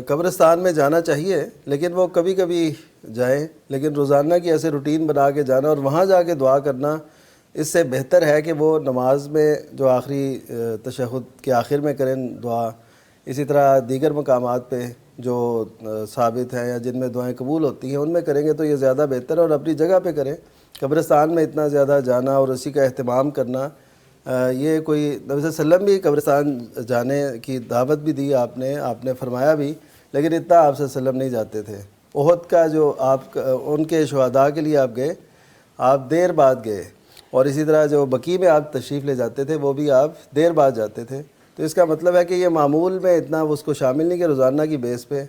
D: قبرستان میں جانا چاہیے, لیکن وہ کبھی کبھی جائیں, لیکن روزانہ کی ایسے روٹین بنا کے جانا اور وہاں جا کے دعا کرنا اس سے بہتر ہے کہ وہ نماز میں جو آخری تشہد کے آخر میں کریں دعا. اسی طرح دیگر مقامات پہ جو ثابت ہیں یا جن میں دعائیں قبول ہوتی ہیں ان میں کریں گے تو یہ زیادہ بہتر ہے, اور اپنی جگہ پہ کریں. قبرستان میں اتنا زیادہ جانا اور اسی کا اہتمام کرنا, یہ کوئی نبی صلی اللہ علیہ وسلم بھی قبرستان جانے کی دعوت بھی دی آپ نے فرمایا بھی, لیکن اتنا آپ صلی اللہ علیہ وسلم نہیں جاتے تھے. احد کا جو آپ ان کے شہداء کے لیے آپ گئے, آپ دیر بعد گئے, اور اسی طرح جو بقیع میں آپ تشریف لے جاتے تھے وہ بھی آپ دیر بعد جاتے تھے. تو اس کا مطلب ہے کہ یہ معمول میں اتنا اس کو شامل نہیں کہ روزانہ کی بیس پہ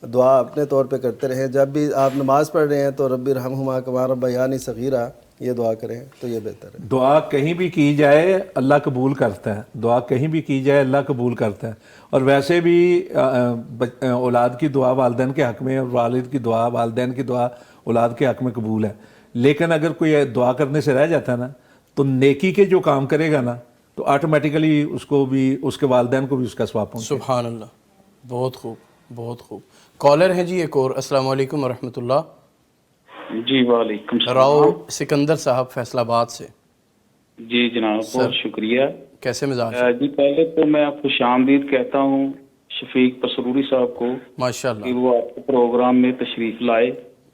D: دعا اپنے طور پہ کرتے رہیں. جب بھی آپ نماز پڑھ رہے ہیں تو رب ارحمہما کما ربیانی صغیرہ یہ دعا کریں تو یہ بہتر ہے.
C: دعا کہیں بھی کی جائے اللہ قبول کرتا ہے, دعا کہیں بھی کی جائے اللہ قبول کرتا ہے. اور ویسے بھی اولاد کی دعا والدین کے حق میں, اور والد کی دعا والدین کی دعا اولاد کے حق میں قبول ہے. لیکن اگر کوئی دعا کرنے سے رہ جاتا ہے نا تو نیکی کے جو کام کرے گا نا تو آٹومیٹیکلی اس کو بھی, اس کے والدین کو بھی اس کا ثواب پہنچے.
B: سبحان اللہ. بہت خوب بہت خوب. کالر ہیں جی ایک اور. السلام علیکم ورحمۃ اللہ.
J: جی وعلیکم السلام.
B: راؤ سکندر صاحب فیصل آباد سے.
J: جی جناب بہت شکریہ.
B: کیسے مزاج؟
J: جی پہلے تو میں خوش آمدید کہتا ہوں شفیق پسروری صاحب کو,
B: ماشاء اللہ,
J: کہ وہ آپ کے پروگرام میں تشریف لائے.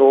K: 2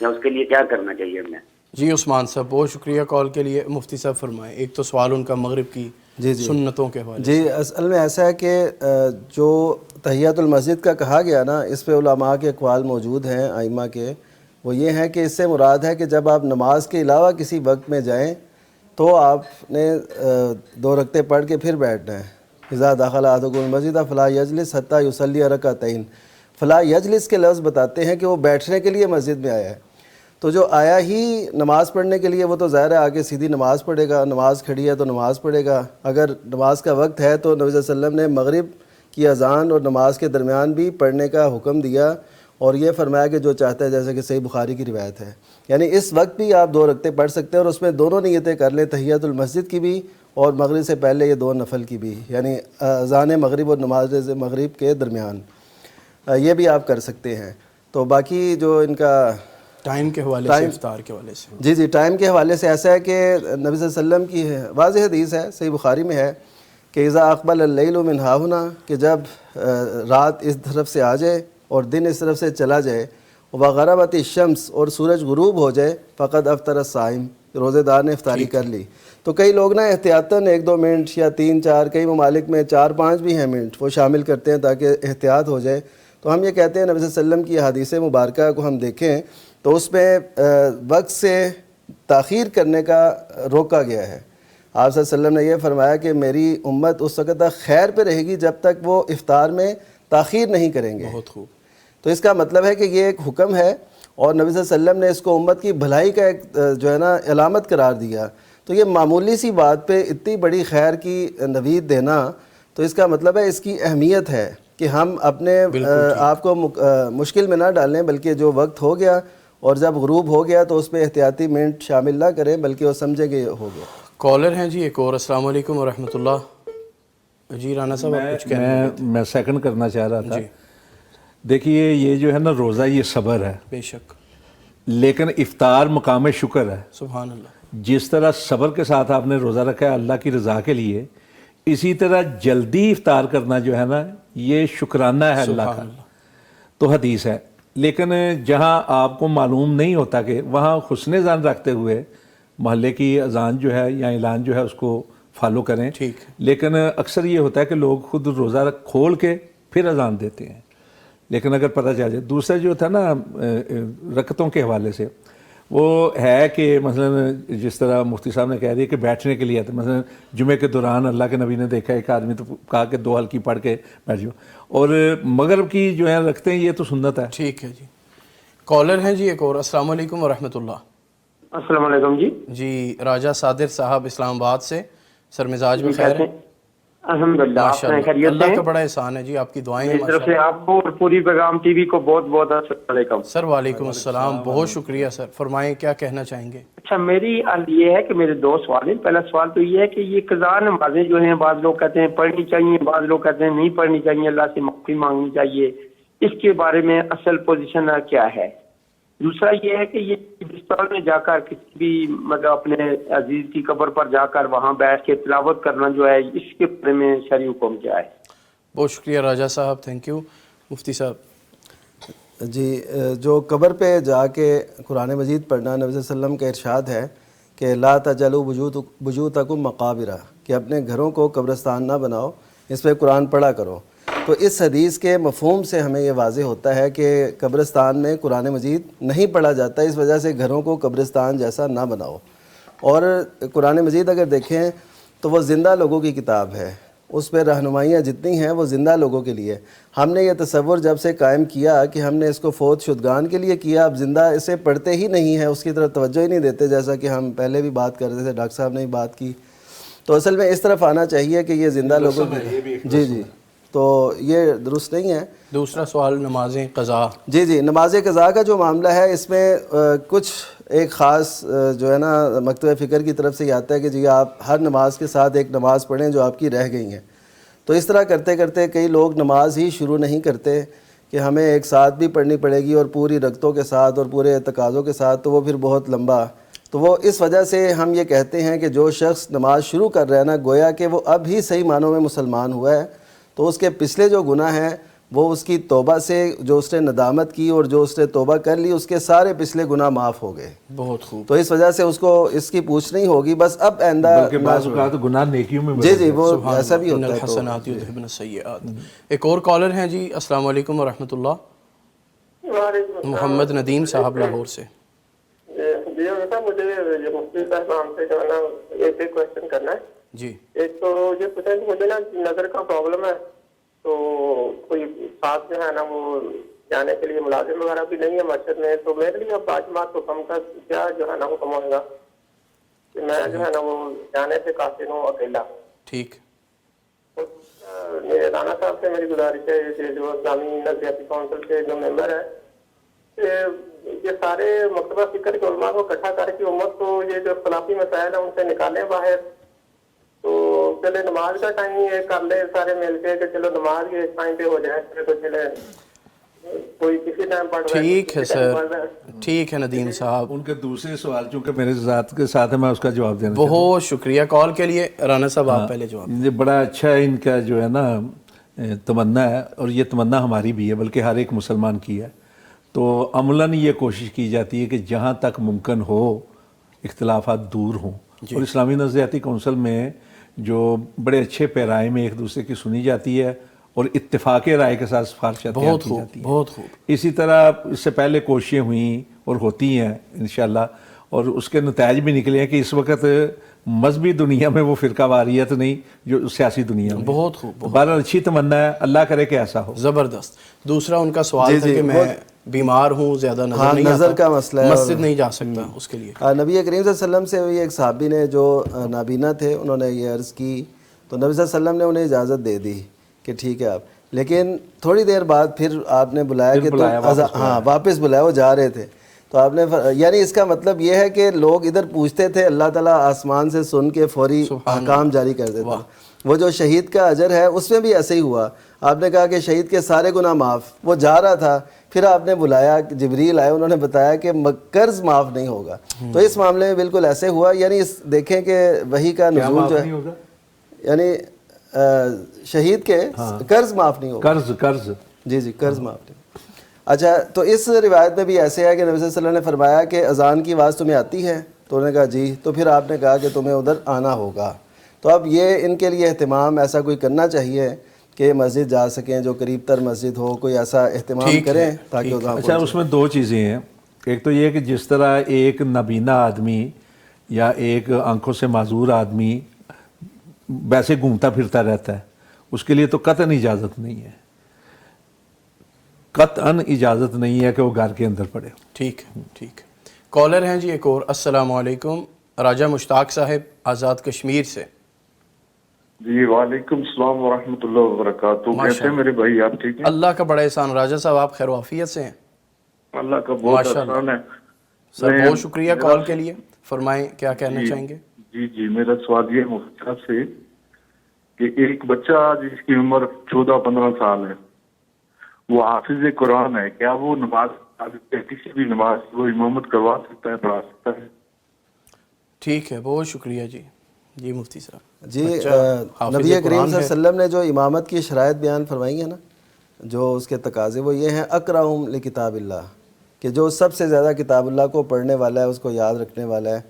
K: یا اس کے لیے کیا کرنا چاہیے ہمیں؟
B: جی عثمان صاحب بہت شکریہ کال کے لیے. مفتی صاحب فرمائیں. ایک تو سوال ان کا مغرب کی سنتوں کے حوالے
D: جی اصل میں ایسا ہے کہ جو تحیۃ المسجد کا کہا گیا نا، اس پہ علماء کے اقوال موجود ہیں ائمہ کے. وہ یہ ہے کہ اس سے مراد ہے کہ جب آپ نماز کے علاوہ کسی وقت میں جائیں تو آپ نے 2 رکعتیں پڑھ کے پھر بیٹھنا ہے. اذا دخل احدکم المسجد فلا یجلس حتی یصلی رکعتین. فلا یجلس کے لفظ بتاتے ہیں کہ وہ بیٹھنے کے لیے مسجد میں آیا ہے. تو جو آیا ہی نماز پڑھنے کے لیے وہ تو ظاہر ہے آگے سیدھی نماز پڑھے گا. نماز کھڑی ہے تو نماز پڑھے گا. اگر نماز کا وقت ہے تو نبی صلی اللہ علیہ وسلم نے مغرب کی اذان اور نماز کے درمیان بھی پڑھنے کا حکم دیا، اور یہ فرمایا کہ جو چاہتا ہے، جیسے کہ صحیح بخاری کی روایت ہے. یعنی اس وقت بھی آپ 2 رکعتیں پڑھ سکتے ہیں، اور اس میں دونوں نیتیں کر لیں، تحیۃ المسجد کی بھی اور مغرب سے پہلے یہ 2 نفل کی بھی، یعنی اذان مغرب اور نماز مغرب کے درمیان یہ بھی آپ کر سکتے ہیں. تو باقی جو ان کا
B: ٹائم کے حوالے سے، افطار کے حوالے سے،
D: جی ٹائم کے حوالے سے ایسا ہے کہ نبی صلی اللہ علیہ وسلم کی واضح حدیث ہے، صحیح بخاری میں ہے کہ اذا اقبل اللیل من ہاہنا، کہ جب رات اس طرف سے آ جائے اور دن اس طرف سے چلا جائے، وغربت الشمس، اور سورج غروب ہو جائے، فقد افطر الصائم، روزے دار نے افطاری کر لی. تو کئی لوگ نا احتیاطاً 1-2 منٹ یا 3-4، کئی ممالک میں 4-5 بھی ہیں منٹ، وہ شامل کرتے ہیں تاکہ احتیاط ہو جائے. تو ہم یہ کہتے ہیں نبی صلی اللہ علیہ وسلم کی حدیث مبارکہ کو ہم دیکھیں تو اس میں وقت سے تاخیر کرنے کا روکا گیا ہے. آپ صلی اللہ علیہ وسلم نے یہ فرمایا کہ میری امت اس وقت تک خیر پہ رہے گی جب تک وہ افطار میں تاخیر نہیں کریں گے.
B: بہت خوب.
D: تو اس کا مطلب ہے کہ یہ ایک حکم ہے، اور نبی صلی اللہ علیہ وسلم نے اس کو امت کی بھلائی کا ایک جو ہے نا علامت قرار دیا. تو یہ معمولی سی بات پہ اتنی بڑی خیر کی نوید دینا، تو اس کا مطلب ہے اس کی اہمیت ہے کہ ہم اپنے آپ کو مشکل میں نہ ڈالیں، بلکہ جو وقت ہو گیا اور جب غروب ہو گیا تو اس پہ احتیاطی منٹ شامل نہ کریں، بلکہ وہ سمجھیں کہ ہو گیا.
B: کالر ہیں جی ایک اور. السلام علیکم ورحمۃ اللہ. جی رانا صاحب آپ کچھ کہنا ہے؟
C: میں سیکنڈ کرنا چاہ رہا تھا. دیکھیے یہ جو ہے نا روزہ، یہ صبر ہے
B: بے شک،
C: لیکن افطار مقام شکر ہے.
B: سبحان اللہ.
C: جس طرح صبر کے ساتھ آپ نے روزہ رکھا ہے اللہ کی رضا کے لیے، اسی طرح جلدی افطار کرنا جو ہے نا یہ شکرانہ ہے اللہ کا. تو حدیث ہے. لیکن جہاں آپ کو معلوم نہیں ہوتا کہ وہاں حسن ظن رکھتے ہوئے محلے کی اذان جو ہے یا اعلان جو ہے اس کو فالو کریں.
B: ٹھیک.
C: لیکن اکثر یہ ہوتا ہے کہ لوگ خود روزہ کھول کے پھر اذان دیتے ہیں، لیکن اگر پتہ چل جائے. دوسرا جو تھا نا رکعتوں کے حوالے سے، وہ ہے کہ مثلا جس طرح مفتی صاحب نے کہہ دی کہ بیٹھنے کے لیے آتے، مثلا جمعے کے دوران اللہ کے نبی نے دیکھا ایک آدمی تو کہا کہ 2 ہلکی پڑھ کے بیٹھ جاؤ، اور مغرب کی جو ہے رکھتے ہیں، یہ تو سنت ہے.
B: ٹھیک ہے جی. کالر ہیں جی ایک اور. السلام علیکم ورحمۃ اللہ.
L: السلام علیکم جی.
B: جی راجہ صادر صاحب اسلام آباد سے. سر مزاج میں خیر ہے؟
L: الحمدللہ. آپ نے خیریت سے؟
B: اللہ کا بڑا احسان ہے جی، آپ کی دعائیں ہیں.
L: میری طرف سے آپ کو اور پوری پیغام ٹی وی کو بہت بہت السلام علیکم.
B: سر وعلیکم السلام، بہت شکریہ سر. فرمائیں کیا کہنا چاہیں گے؟
L: اچھا میری عرض یہ ہے کہ میرے 2 سوال ہیں. پہلا سوال تو یہ ہے کہ یہ قضا نمازیں جو ہیں بعض لوگ کہتے ہیں پڑھنی چاہیے، بعض لوگ کہتے ہیں نہیں پڑھنی چاہیے، اللہ سے معافی مانگنی چاہیے، اس کے بارے میں اصل پوزیشن کیا ہے؟ دوسرا یہ ہے کہ یہ قبرستان میں جا کر کسی بھی مطلب اپنے عزیز کی قبر پر جا کر وہاں بیٹھ کے تلاوت کرنا جو ہے، اس کے بارے میں شرعی حکم کیا ہے؟
B: بہت شکریہ راجہ صاحب، تھینک یو. مفتی صاحب.
D: جی جو قبر پہ جا کے قرآن مجید پڑھنا، نبی صلی اللہ علیہ وسلم کا ارشاد ہے کہ لا تجعلوا بیوتکم مقابر، کہ اپنے گھروں کو قبرستان نہ بناؤ، اس پہ قرآن پڑھا کرو. تو اس حدیث کے مفہوم سے ہمیں یہ واضح ہوتا ہے کہ قبرستان میں قرآن مجید نہیں پڑھا جاتا، اس وجہ سے گھروں کو قبرستان جیسا نہ بناؤ. اور قرآن مجید اگر دیکھیں تو وہ زندہ لوگوں کی کتاب ہے، اس پہ رہنمائیاں جتنی ہیں وہ زندہ لوگوں کے لیے. ہم نے یہ تصور جب سے قائم کیا کہ ہم نے اس کو فوت شدگان کے لیے کیا، اب زندہ اسے پڑھتے ہی نہیں ہیں، اس کی طرف توجہ ہی نہیں دیتے، جیسا کہ ہم پہلے بھی بات کر رہے تھے، ڈاکٹر صاحب نے بھی بات کی. تو اصل میں اس طرف آنا چاہیے کہ یہ زندہ لوگوں کے، جی تو یہ درست نہیں ہے.
B: دوسرا سوال نمازیں قضا.
D: جی نماز قضا کا جو معاملہ ہے، اس میں کچھ ایک خاص جو ہے نا مکتبہ فکر کی طرف سے یہ آتا ہے کہ جی آپ ہر نماز کے ساتھ ایک نماز پڑھیں جو آپ کی رہ گئی ہیں. تو اس طرح کرتے کرتے کئی لوگ نماز ہی شروع نہیں کرتے کہ ہمیں ایک ساتھ بھی پڑھنی پڑے گی اور پوری رکعتوں کے ساتھ اور پورے تقاضوں کے ساتھ، تو وہ پھر بہت لمبا. تو وہ اس وجہ سے ہم یہ کہتے ہیں کہ جو شخص نماز شروع کر رہا ہے نا، گویا کہ وہ اب ہی صحیح معنوں میں مسلمان ہوا ہے، تو اس کے پچھلے جو گناہ ہیں وہ اس کی توبہ سے جو اس نے ندامت کی اور جو اس نے توبہ کر لی اس کے سارے پچھلے گناہ معاف ہو گئے.
B: بہت خوب.
D: تو اس وجہ سے اس کو اس کی پوچھ نہیں ہوگی, بس اب آئندہ
C: بلکہ بعض اوقات گناہ نیکیوں میں
D: جی جی وہ ایسا بھی ہوتا ہے.
B: الحسنات یذہبن السیئات. ایک اور کالر ہیں جی. السلام علیکم ورحمۃ اللہ. محمد ندیم صاحب لاہور سے.
M: جی مجھے یہ مفتی صاحب سے جو ہے نا ایک کوشچن کرنا ہے.
B: جی.
M: ایک تو یہ پوچھنا ہے کہ مجھے نا نظر کا پرابلم ہے, تو کوئی ساتھ جو ہے نا وہ جانے کے لیے ملازم وغیرہ بھی نہیں ہے مسجد میں, تو میرے لیے اب 5 ماہ تو کم کا کیا جو ہے نا حکم ہوئے گا کہ میں جو ہے نا وہ جانے سے قاصر ہوں اکیلا.
B: ٹھیک.
M: میرے رانا صاحب سے میری گزارش ہے کہ جو اسلامی نظریاتی کونسل کے جو ممبر ہیں یہ سارے مکتبہ فکر کے علماء کو اکٹھا کر کے امت کو یہ جو اختلافی مسائل ہیں ان سے نکالیں باہر, تو چلے نماز کا ٹائم یہ کر لے سارے مل کے کہ چلو نماز یہ ٹائم پہ ہو جائے, تو چلے کوئی کسی ٹائم پڑھ رہا ہے.
B: ٹھیک ہے سر, ٹھیک ہے ندیم صاحب.
C: ان کے دوسرے سوال چونکہ میرے ذات کے ساتھ ہے میں اس کا جواب دینا چاہتا ہوں.
B: بہت شکریہ کال کے لیے. رانا صاحب آپ پہلے جواب.
C: یہ بڑا اچھا ہے ان کا جو ہے نا تمنا ہے, اور یہ تمنا ہماری بھی ہے بلکہ ہر ایک مسلمان کی ہے. تو عملاً یہ کوشش کی جاتی ہے کہ جہاں تک ممکن ہو اختلافات دور ہوں. اور اسلامی نظریاتی کونسل میں جو بڑے اچھے پیرائے میں ایک دوسرے کی سنی جاتی ہے اور اتفاق رائے کے ساتھ سفارشات کی جاتی ہیں.
B: بہت خوب.
C: اسی طرح اس سے پہلے کوششیں ہوئیں اور ہوتی ہیں انشاءاللہ, اور اس کے نتائج بھی نکلے ہیں کہ اس وقت مذہبی دنیا میں وہ فرقہ واریت نہیں جو سیاسی دنیا میں.
B: بہت خوب.
C: بہرحال اچھی تمنا ہے, اللہ کرے کہ ایسا ہو.
B: زبردست. دوسرا ان کا سوال تھا کہ میں بیمار ہوں, زیادہ نظر نہیں
D: نظر کا مسئلہ ہے,
B: مسجد نہیں جا سکتا, اس کے لیے
D: نبی کریم صلی اللہ علیہ وسلم سے ایک صحابی نے جو نابینا تھے انہوں نے یہ عرض کی, تو نبی صلی اللہ علیہ وسلم نے انہیں اجازت دے دی کہ ٹھیک ہے آپ, لیکن تھوڑی دیر بعد پھر آپ نے بلایا کہ واپس بلایا, وہ جا رہے تھے. تو آپ نے یعنی اس کا مطلب یہ ہے کہ لوگ ادھر پوچھتے تھے, اللہ تعالیٰ آسمان سے سن کے فوری احکام جاری کر دیتا. وہ جو شہید کا اجر ہے اس میں بھی ایسے ہی ہوا. آپ نے کہا کہ شہید کے سارے گناہ معاف, وہ جا رہا تھا, پھر آپ نے بلایا, جبریل آئے, انہوں نے بتایا کہ قرض معاف نہیں ہوگا. تو اس معاملے میں بالکل ایسے ہوا. یعنی دیکھیں کہ وحی کا نزول جو ہے یعنی شہید کے قرض معاف نہیں ہوگا.
C: قرض
D: جی جی قرض معاف نہیں. اچھا, تو اس روایت میں بھی ایسے ہے کہ نبی صلی اللہ علیہ وسلم نے فرمایا کہ اذان کی آواز تمہیں آتی ہے, تو انہوں نے کہا جی, تو پھر آپ نے کہا کہ تمہیں ادھر آنا ہوگا. تو اب یہ ان کے لیے اہتمام ایسا کوئی کرنا چاہیے کہ مسجد جا سکیں, جو قریب تر مسجد ہو, کوئی ایسا اہتمام کریں تاکہ.
C: اچھا, اس میں 2 چیزیں ہیں. ایک تو یہ کہ جس طرح ایک نابینا آدمی یا ایک آنکھوں سے معذور آدمی ویسے گھومتا پھرتا رہتا ہے, اس کے لیے تو قطعاً اجازت نہیں ہے, قطعاً اجازت نہیں ہے کہ وہ گھر کے اندر پڑے.
B: ٹھیک ہے, ٹھیک. کالر ہیں جی ایک اور. السلام علیکم. راجہ مشتاق صاحب آزاد کشمیر سے.
N: جی وعلیکم السلام ورحمۃ اللہ وبرکاتہ. کیسے ہیں میرے بھائی, آپ ٹھیک ہیں؟
B: اللہ کا بڑا احسان. راجہ صاحب آپ خیر و عافیت سے ہیں؟
N: اللہ کا بہت احسان ہے
B: سر. بہت شکریہ کال کے لیے. فرمائیں کیا کہنا چاہیں گے.
N: جی جی, میرا سوال یہ مفتی صاحب سے کہ ایک بچہ جس کی عمر 14-15 سال ہے, وہ حافظ قرآن ہے, کیا وہ نماز کسی بھی نماز وہ امامت کروا سکتا ہے, پڑھا سکتا ہے؟
B: ٹھیک ہے, بہت شکریہ جی. جی مفتی صاحب.
D: جی نبی کریم صلی اللہ علیہ وسلم نے جو امامت کی شرائط بیان فرمائی ہیں نا, جو اس کے تقاضے وہ یہ ہیں, اقرأہم لکتاب اللہ, کہ جو سب سے زیادہ کتاب اللہ کو پڑھنے والا ہے, اس کو یاد رکھنے والا ہے.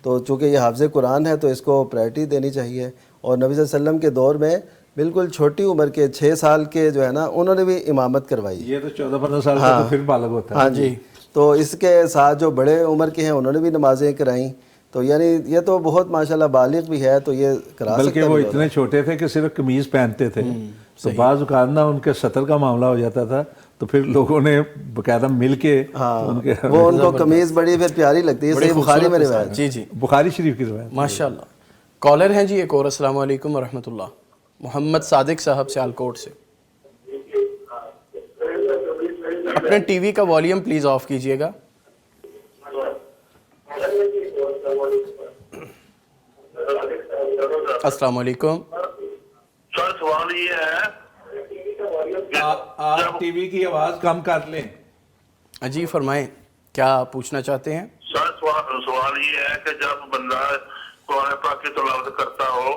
D: تو چونکہ یہ حافظ قرآن ہے تو اس کو پرائرٹی دینی چاہیے. اور نبی صلی اللہ علیہ وسلم کے دور میں بالکل چھوٹی عمر کے 6 سال کے جو ہے نا, انہوں نے بھی امامت کروائی.
C: یہ تو 14-15 سال کا تو پھر بالغ ہوتا ہے.
D: ہاں جی. تو اس کے ساتھ جو بڑے عمر کے ہیں انہوں نے بھی نمازیں کرائیں. تو یعنی یہ تو بہت ماشاءاللہ بالغ بھی ہے, تو یہ کرا سکتے ہیں.
C: بلکہ وہ اتنے چھوٹے تھے کہ صرف قمیض پہنتے تھے, تو بعض اوقات نا ان کے سطر کا معاملہ ہو جاتا تھا, تو پھر لوگوں نے باقاعدہ مل کے
D: وہ ان کو قمیض بڑی پھر پیاری لگتی ہے. صحیح بخاری میں روایت.
B: جی جی,
C: بخاری شریف کی روایت.
B: ماشاءاللہ. کالر ہیں جی ایک اور. السلام علیکم ورحمۃ اللہ. محمد صادق صاحب سیال کوٹ سے. اپنے ٹی وی کا والیوم پلیز آف کیجئے گا. السلام علیکم.
H: سر سوال یہ ہے,
C: آپ ٹی وی کی آواز کم کر لیں.
B: جی فرمائیں, کیا پوچھنا چاہتے ہیں؟
H: سر سوال یہ ہے کہ جب بندہ قرآن پاک کی تلاوت کرتا ہو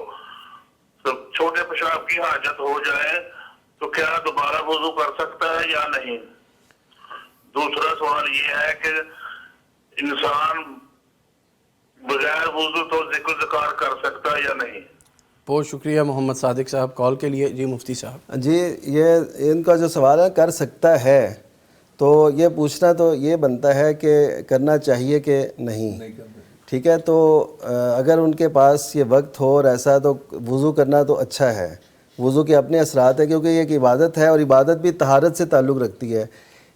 H: تو چھوٹے پیشاب کی حاجت ہو جائے تو کیا دوبارہ وضو کر سکتا ہے یا نہیں؟ دوسرا سوال یہ ہے کہ انسان بغیر وضو تو ذکر ذکار کر سکتا ہے یا نہیں؟
B: بہت شکریہ محمد صادق صاحب کال کے لیے. جی مفتی صاحب.
D: جی یہ ان کا جو سوال ہے کر سکتا ہے، تو یہ پوچھنا تو یہ بنتا ہے کہ کرنا چاہیے کہ نہیں. ٹھیک ہے، تو اگر ان کے پاس یہ وقت ہو اور ایسا تو وضو کرنا تو اچھا ہے. وضو کے اپنے اثرات ہیں، کیونکہ یہ ایک عبادت ہے اور عبادت بھی طہارت سے تعلق رکھتی ہے.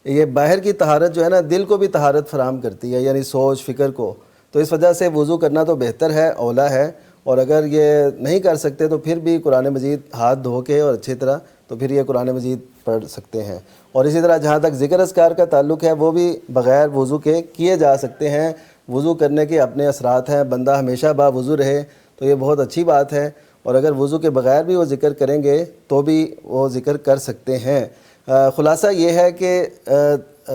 D: یہ باہر کی طہارت جو ہے نا دل کو بھی طہارت فراہم کرتی ہے، یعنی سوچ فکر کو. تو اس وجہ سے وضو کرنا تو بہتر ہے، اولا ہے. اور اگر یہ نہیں کر سکتے تو پھر بھی قرآن مجید ہاتھ دھو کے اور اچھی طرح تو پھر یہ قرآن مجید پڑھ سکتے ہیں. اور اسی طرح جہاں تک ذکر اذکار کا تعلق ہے وہ بھی بغیر وضو کے کیے جا سکتے ہیں. وضو کرنے کے اپنے اثرات ہیں، بندہ ہمیشہ با وضو رہے تو یہ بہت اچھی بات ہے. اور اگر وضو کے بغیر بھی وہ ذکر کریں گے تو بھی وہ ذکر کر سکتے ہیں. خلاصہ یہ ہے کہ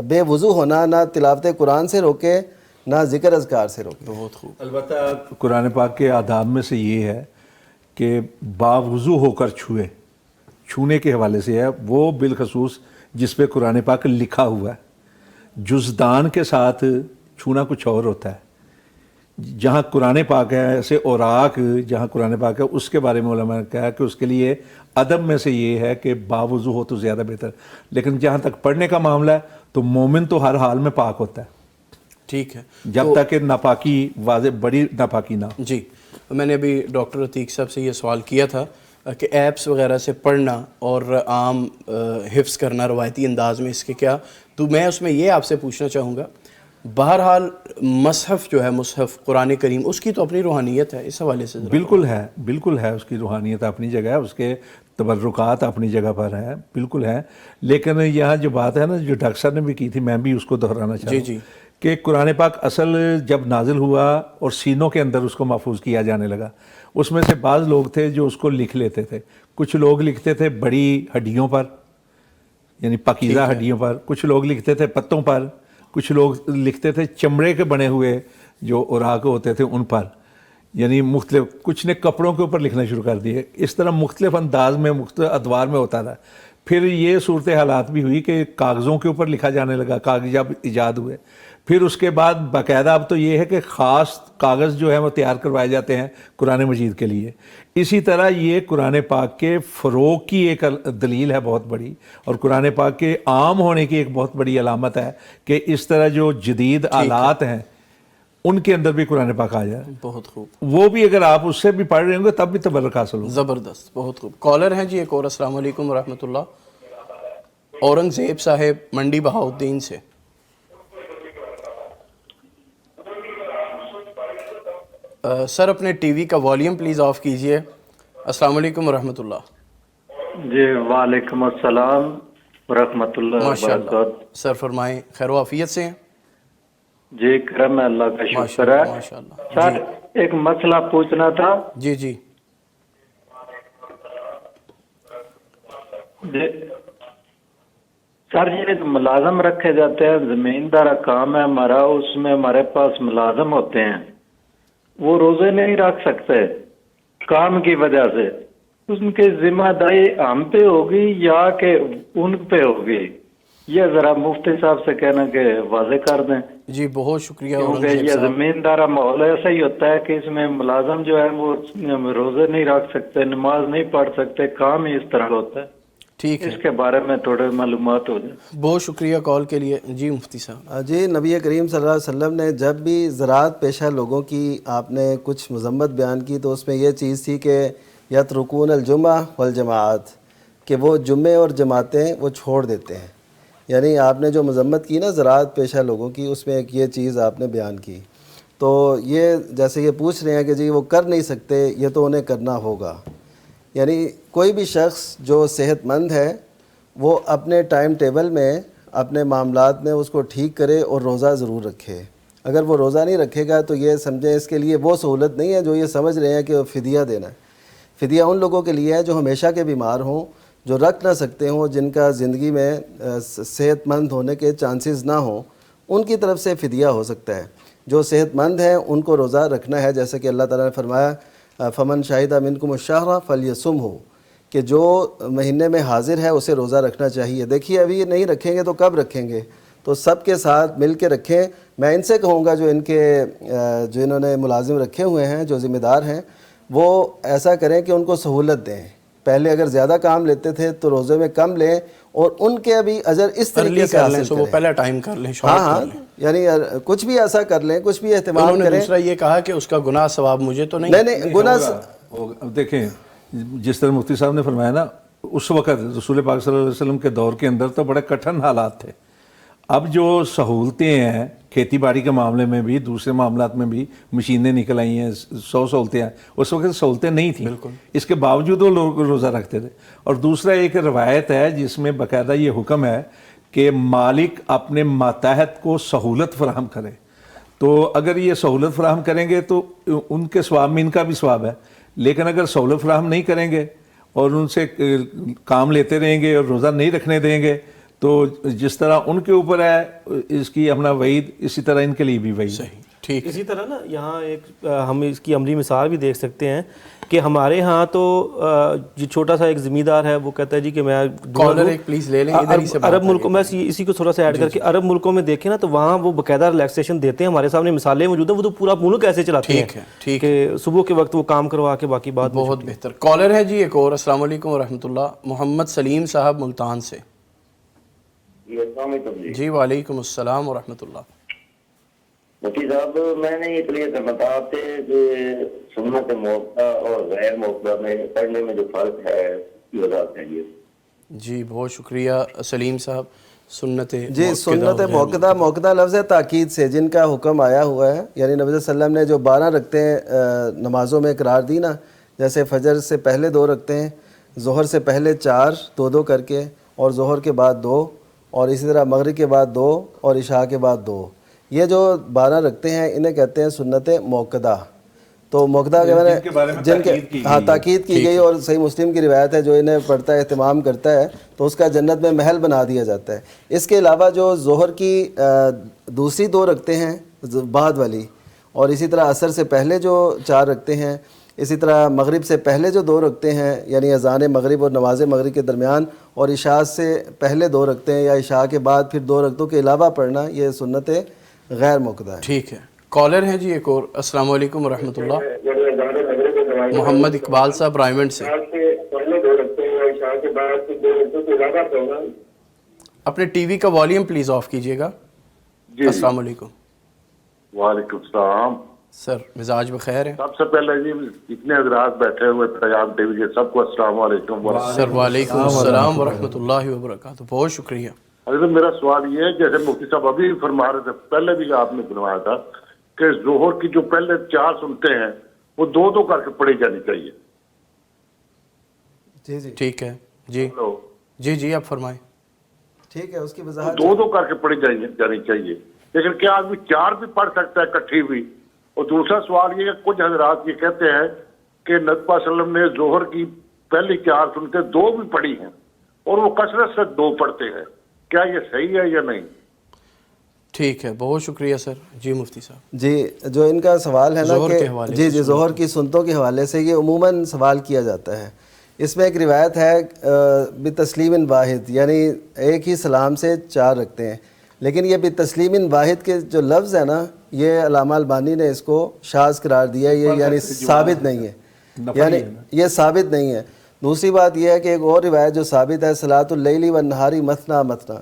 D: بے وضو ہونا نہ تلاوت قرآن سے روکے نہ ذکر اذکار سے روکے.
B: بہت خوب.
C: البتہ قرآن پاک کے آداب میں سے یہ ہے کہ باوضو ہو کر چھونے کے حوالے سے ہے، وہ بالخصوص جس پہ قرآن پاک لکھا ہوا ہے. جزدان کے ساتھ چھونا کچھ اور ہوتا ہے. جہاں قرآن پاک ہے ایسے اوراق جہاں قرآن پاک ہے اس کے بارے میں علماء نے کہا کہ اس کے لیے ادب میں سے یہ ہے کہ باوضو ہو تو زیادہ بہتر. لیکن جہاں تک پڑھنے کا معاملہ ہے تو مومن تو ہر حال میں پاک ہوتا ہے.
B: ٹھیک ہے،
C: جب تک کہ ناپاکی واضح بڑی ناپاکی نہ ہو.
B: جی میں نے ابھی ڈاکٹر عتیق صاحب سے یہ سوال کیا تھا کہ ایپس وغیرہ سے پڑھنا اور عام حفظ کرنا روایتی انداز میں اس کے کیا، تو میں اس میں یہ آپ سے پوچھنا چاہوں گا. بہرحال مصحف جو ہے مصحف قرآن کریم اس کی تو اپنی روحانیت ہے، اس حوالے سے
C: بالکل ہے اس کی روحانیت اپنی جگہ ہے، اس کے تبرکات اپنی جگہ پر ہیں، بالکل ہے. لیکن یہاں جو بات ہے نا جو ڈاکٹر صاحب نے بھی کی تھی میں بھی اس کو دہرانا چاہتا ہوں کہ قرآن پاک اصل جب نازل ہوا اور سینوں کے اندر اس کو محفوظ کیا جانے لگا، اس میں سے بعض لوگ تھے جو اس کو لکھ لیتے تھے. کچھ لوگ لکھتے تھے بڑی ہڈیوں پر یعنی پاکیزہ ہڈیوں پر، کچھ لوگ لکھتے تھے پتوں پر، کچھ لوگ لکھتے تھے چمڑے کے بنے ہوئے جو اوراق ہوتے تھے ان پر، یعنی مختلف. کچھ نے کپڑوں کے اوپر لکھنا شروع کر دیے. اس طرح مختلف انداز میں مختلف ادوار میں ہوتا تھا. پھر یہ صورت حالات بھی ہوئی کہ کاغذوں کے اوپر لکھا جانے لگا، کاغذ جب ایجاد ہوئے. پھر اس کے بعد باقاعدہ اب تو یہ ہے کہ خاص کاغذ جو ہے وہ تیار کروائے جاتے ہیں قرآن مجید کے لیے. اسی طرح یہ قرآن پاک کے فروغ کی ایک دلیل ہے بہت بڑی، اور قرآن پاک کے عام ہونے کی ایک بہت بڑی علامت ہے کہ اس طرح جو جدید آلات ہیں ان کے اندر بھی قرآن پاک آ جائے.
B: بہت خوب.
C: وہ بھی اگر آپ اس سے بھی پڑھ رہے ہوں گے تب بھی تبرک حاصل ہوگا.
B: زبردست، بہت خوب. کالر ہیں جی ایک اور. السلام علیکم ورحمۃ اللہ. اورنگزیب صاحب منڈی بہاؤدین سے. سر اپنے ٹی وی کا والیوم پلیز آف کیجئے. السلام علیکم ورحمۃ اللہ.
O: جی وعلیکم السلام ورحمۃ اللہ وبرکاتہ.
B: سر فرمائیں، خیر و عافیت سے ہیں؟
O: جی کرم ہے، اللہ کا شکر ہے. سر ایک مسئلہ پوچھنا تھا.
B: جی
O: سر یہ ملازم رکھے جاتے ہیں، زمیندار کام ہے ہمارا، اس میں ہمارے پاس ملازم ہوتے ہیں، وہ روزے نہیں رکھ سکتے کام کی وجہ سے. ان کی ذمہ داری ہم پہ ہوگی یا کہ ان پہ ہوگی؟ یہ ذرا مفتی صاحب سے کہنا کہ واضح کر دیں.
B: جی بہت شکریہ.
O: کیونکہ یہ زمیندارہ ماحول ایسا ہی ہوتا ہے کہ اس میں ملازم جو ہے وہ روزے نہیں رکھ سکتے، نماز نہیں پڑھ سکتے، کام ہی اس طرح ہوتا ہے.
B: ٹھیک ہے،
O: اس کے بارے میں تھوڑے معلومات ہو جائیں.
B: بہت شکریہ کال کے لیے. جی مفتی صاحب.
D: جی نبی کریم صلی اللہ علیہ وسلم نے جب بھی زراعت پیشہ لوگوں کی آپ نے کچھ مذمت بیان کی تو اس میں یہ چیز تھی کہ یترکون الجمعہ والجماعات، کہ وہ جمعے اور جماعتیں وہ چھوڑ دیتے ہیں. یعنی آپ نے جو مذمت کی نا زراعت پیشہ لوگوں کی، اس میں ایک یہ چیز آپ نے بیان کی. تو یہ جیسے یہ پوچھ رہے ہیں کہ جی وہ کر نہیں سکتے، یہ تو انہیں کرنا ہوگا. یعنی کوئی بھی شخص جو صحت مند ہے وہ اپنے ٹائم ٹیبل میں اپنے معاملات میں اس کو ٹھیک کرے اور روزہ ضرور رکھے. اگر وہ روزہ نہیں رکھے گا تو یہ سمجھیں اس کے لیے وہ سہولت نہیں ہے جو یہ سمجھ رہے ہیں کہ فدیہ دینا ہے. فدیہ ان لوگوں کے لیے ہے جو ہمیشہ کے بیمار ہوں، جو رکھ نہ سکتے ہوں، جن کا زندگی میں صحت مند ہونے کے چانسز نہ ہوں، ان کی طرف سے فدیہ ہو سکتا ہے. جو صحت مند ہیں ان کو روزہ رکھنا ہے، جیسے کہ اللہ تعالیٰ نے فرمایا فمن شاہدہ منکم الشہر فلیصمہ، کہ جو مہینے میں حاضر ہے اسے روزہ رکھنا چاہیے. دیکھیے ابھی یہ نہیں رکھیں گے تو کب رکھیں گے؟ تو سب کے ساتھ مل کے رکھیں. میں ان سے کہوں گا جو انہوں نے ملازم رکھے ہوئے ہیں، جو ذمہ دار ہیں، وہ ایسا کریں کہ ان کو سہولت دیں. پہلے اگر زیادہ کام لیتے تھے تو روزے میں کم لیں، اور ان کے ابھی اجر اس طریقے سے حاصل کریں.
B: وہ پہلا ٹائم کر لیں،
D: ہاں یعنی کچھ بھی ایسا کر لیں، کچھ بھی اہتمام کریں.
B: دوسرا یہ کہا کہ اس کا گناہ ثواب مجھے تو نہیں
C: گناہ. دیکھیں جس طرح مفتی صاحب نے فرمایا نا، اس وقت رسول پاک صلی اللہ علیہ وسلم کے دور کے اندر تو بڑے کٹھن حالات تھے. اب جو سہولتیں ہیں کھیتی باڑی کے معاملے میں بھی، دوسرے معاملات میں بھی مشینیں نکل آئی ہیں، 100 سہولتیں ہیں. اس وقت سہولتیں نہیں تھیں، اس کے باوجود وہ لوگ روزہ رکھتے تھے. اور دوسرا ایک روایت ہے جس میں باقاعدہ یہ حکم ہے کہ مالک اپنے ماتحت کو سہولت فراہم کرے. تو اگر یہ سہولت فراہم کریں گے تو ان کے ثواب میں ان کا بھی ثواب ہے. لیکن اگر سہولت فراہم نہیں کریں گے اور ان سے کام لیتے رہیں گے اور روزہ نہیں رکھنے دیں گے تو جس طرح ان کے اوپر ہے اس کی اپنا وعید، اسی طرح ان کے لیے بھی وعید.
B: ٹھیک.
E: اسی طرح نا یہاں ایک ہم اس کی عملی مثال بھی دیکھ سکتے ہیں کہ ہمارے ہاں تو جو چھوٹا سا ایک ذمہ دار ہے وہ کہتا ہے جی کہ میں
B: کالر ایک پلیز لے لیں.
E: عرب ملکوں میں اسی کو تھوڑا سا ایڈ کر کے، عرب ملکوں میں دیکھیں نا تو وہاں وہ باقاعدہ ریلیکسیشن دیتے ہیں. ہمارے سامنے مثالیں موجود ہیں، وہ تو پورا ملک ایسے چلاتے ہیں کہ صبح کے وقت وہ کام کروا کے باقی بات.
B: بہت بہتر. کالر ہے جی ایک اور. السلام علیکم ورحمۃ اللہ. محمد سلیم صاحب ملتان سے. جی وعلیکم السلام ورحمۃ اللہ.
P: مفتی صاحب میں نے یہ کلیئر کرنا تھا آپ سے کہ سنت موقع اور غیر موقع میں پڑھنے میں جو فرق ہے کی وضاحت ہے.
B: جی بہت شکریہ سلیم صاحب. سنت
D: موقدہ، موقدہ لفظ ہے تاکید سے، جن کا حکم آیا ہوا ہے. یعنی نبی صلی اللہ علیہ وسلم نے جو 12 رکعتیں نمازوں میں قرار دی نا، جیسے فجر سے پہلے 2 رکھتے ہیں، ظہر سے پہلے 4 2 کر کے، اور ظہر کے بعد 2، اور اسی طرح مغرب کے بعد 2 اور عشاء کے بعد 2. یہ جو 12 رکھتے ہیں انہیں کہتے ہیں سنت موقدہ. تو موقدہ کے جن کے تاکید کی گئی، اور صحیح مسلم کی روایت ہے جو انہیں پڑھتا ہے، اہتمام کرتا ہے تو اس کا جنت میں محل بنا دیا جاتا ہے. اس کے علاوہ جو ظہر کی دوسری 2 رکھتے ہیں بعد والی، اور اسی طرح عصر سے پہلے جو 4 رکھتے ہیں، اسی طرح مغرب سے پہلے جو 2 رکھتے ہیں یعنی اذان مغرب اور نماز مغرب کے درمیان، اور عشاء سے پہلے 2 رکھتے ہیں یا عشاء کے بعد پھر 2 رکعتوں کے علاوہ پڑھنا، یہ سنت غیر موقدہ ہے.
B: ٹھیک ہے. کالر ہیں جی ایک اور. السلام علیکم ورحمۃ اللہ. محمد اقبال صاحب رائمنڈ سے. اپنے ٹی وی کا والیوم پلیز آف کیجیے گا. السلام علیکم.
N: وعلیکم السلام.
B: سر مزاج بخیر ہے؟
N: سب سے پہلے جی اتنے حضرات بیٹھے ہوئے پیغام ٹی وی کے سب کو السلام علیکم.
B: سر وعلیکم السلام ورحمۃ اللہ وبرکاتہ. بہت شکریہ.
N: حضرت میرا سوال یہ ہے، جیسے مفتی صاحب ابھی فرما رہے تھے، پہلے بھی آپ نے فرمایا تھا کہ ظہر کی جو پہلے 4 سنتے ہیں وہ 2 کر کے پڑھی جانی چاہیے.
D: جی جی
B: ٹھیک ہے. جی جی جی آپ فرمائیں.
D: ٹھیک ہے. اس کی وضاحت
N: 2 کر کے پڑھی جانی چاہیے، لیکن کیا آدمی 4 بھی پڑھ سکتا ہے اکٹھی بھی؟ اور دوسرا سوال یہ ہے، کچھ حضرات یہ کہتے ہیں کہ نبی صلی اللہ علیہ وسلم نے ظہر کی پہلی 4 سنتے 2 بھی پڑھی ہیں اور وہ کثرت سے 2 پڑھتے ہیں، کیا یہ صحیح ہے یا نہیں؟
B: ٹھیک ہے. بہت شکریہ سر. جی مفتی صاحب.
D: جی جو ان کا سوال ہے نا کہ جی ظہر کی سنتوں کے حوالے سے یہ عموماً سوال کیا جاتا ہے. اس میں ایک روایت ہے بتسلیم واحد، یعنی ایک ہی سلام سے 4 رکھتے ہیں. لیکن یہ بتسلیم واحد کے جو لفظ ہے نا، یہ علامہ البانی نے اس کو شاذ قرار دیا ہے. یہ یعنی ثابت نہیں ہے، یعنی یہ ثابت نہیں ہے. دوسری بات یہ ہے کہ ایک اور روایت جو ثابت ہے، صلاۃ اللیل والنہار مثنی مثنی،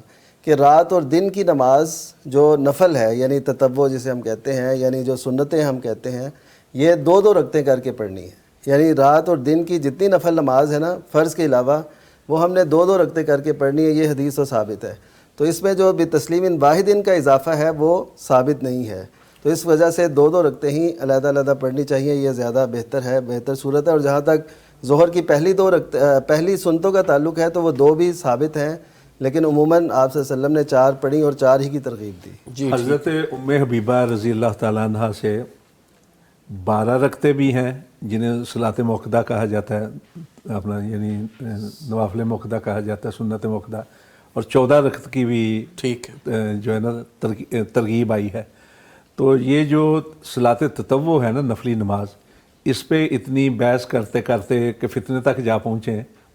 D: کہ رات اور دن کی نماز جو نفل ہے یعنی تطوع جسے ہم کہتے ہیں، یعنی جو سنتیں ہم کہتے ہیں، یہ 2 رکعتیں کر کے پڑھنی ہے. یعنی رات اور دن کی جتنی نفل نماز ہے نا فرض کے علاوہ، وہ ہم نے 2 رکعتیں کر کے پڑھنی ہے. یہ حدیث و ثابت ہے. تو اس میں جو بتسلیم واحد ان کا اضافہ ہے وہ ثابت نہیں ہے. تو اس وجہ سے 2 رکعتیں ہی علیحدہ علیحدہ پڑھنی چاہیے. یہ زیادہ بہتر ہے، بہتر صورت ہے. اور جہاں تک ظہر کی پہلی سنتوں کا تعلق ہے تو وہ 2 بھی ثابت ہیں، لیکن عموماً آپ صلی اللہ علیہ وسلم نے 4 پڑھی اور 4 ہی کی ترغیب دی.
C: جی حضرت ام حبیبہ رضی اللہ تعالیٰ عنہ سے 12 رکعتیں بھی ہیں جنہیں صلاۃ موقدہ کہا جاتا ہے، اپنا یعنی نوافل موقدہ کہا جاتا ہے، سنت موقدہ، اور 14 رکعت کی بھی ٹھیک جو ہے نا ترغیب آئی ہے. تو یہ جو صلاۃ تطوع ہے نا، نفلی نماز، اس پہ اتنی بحث کرتے کرتے کہ فتنے تک جا پہنچے ہیں،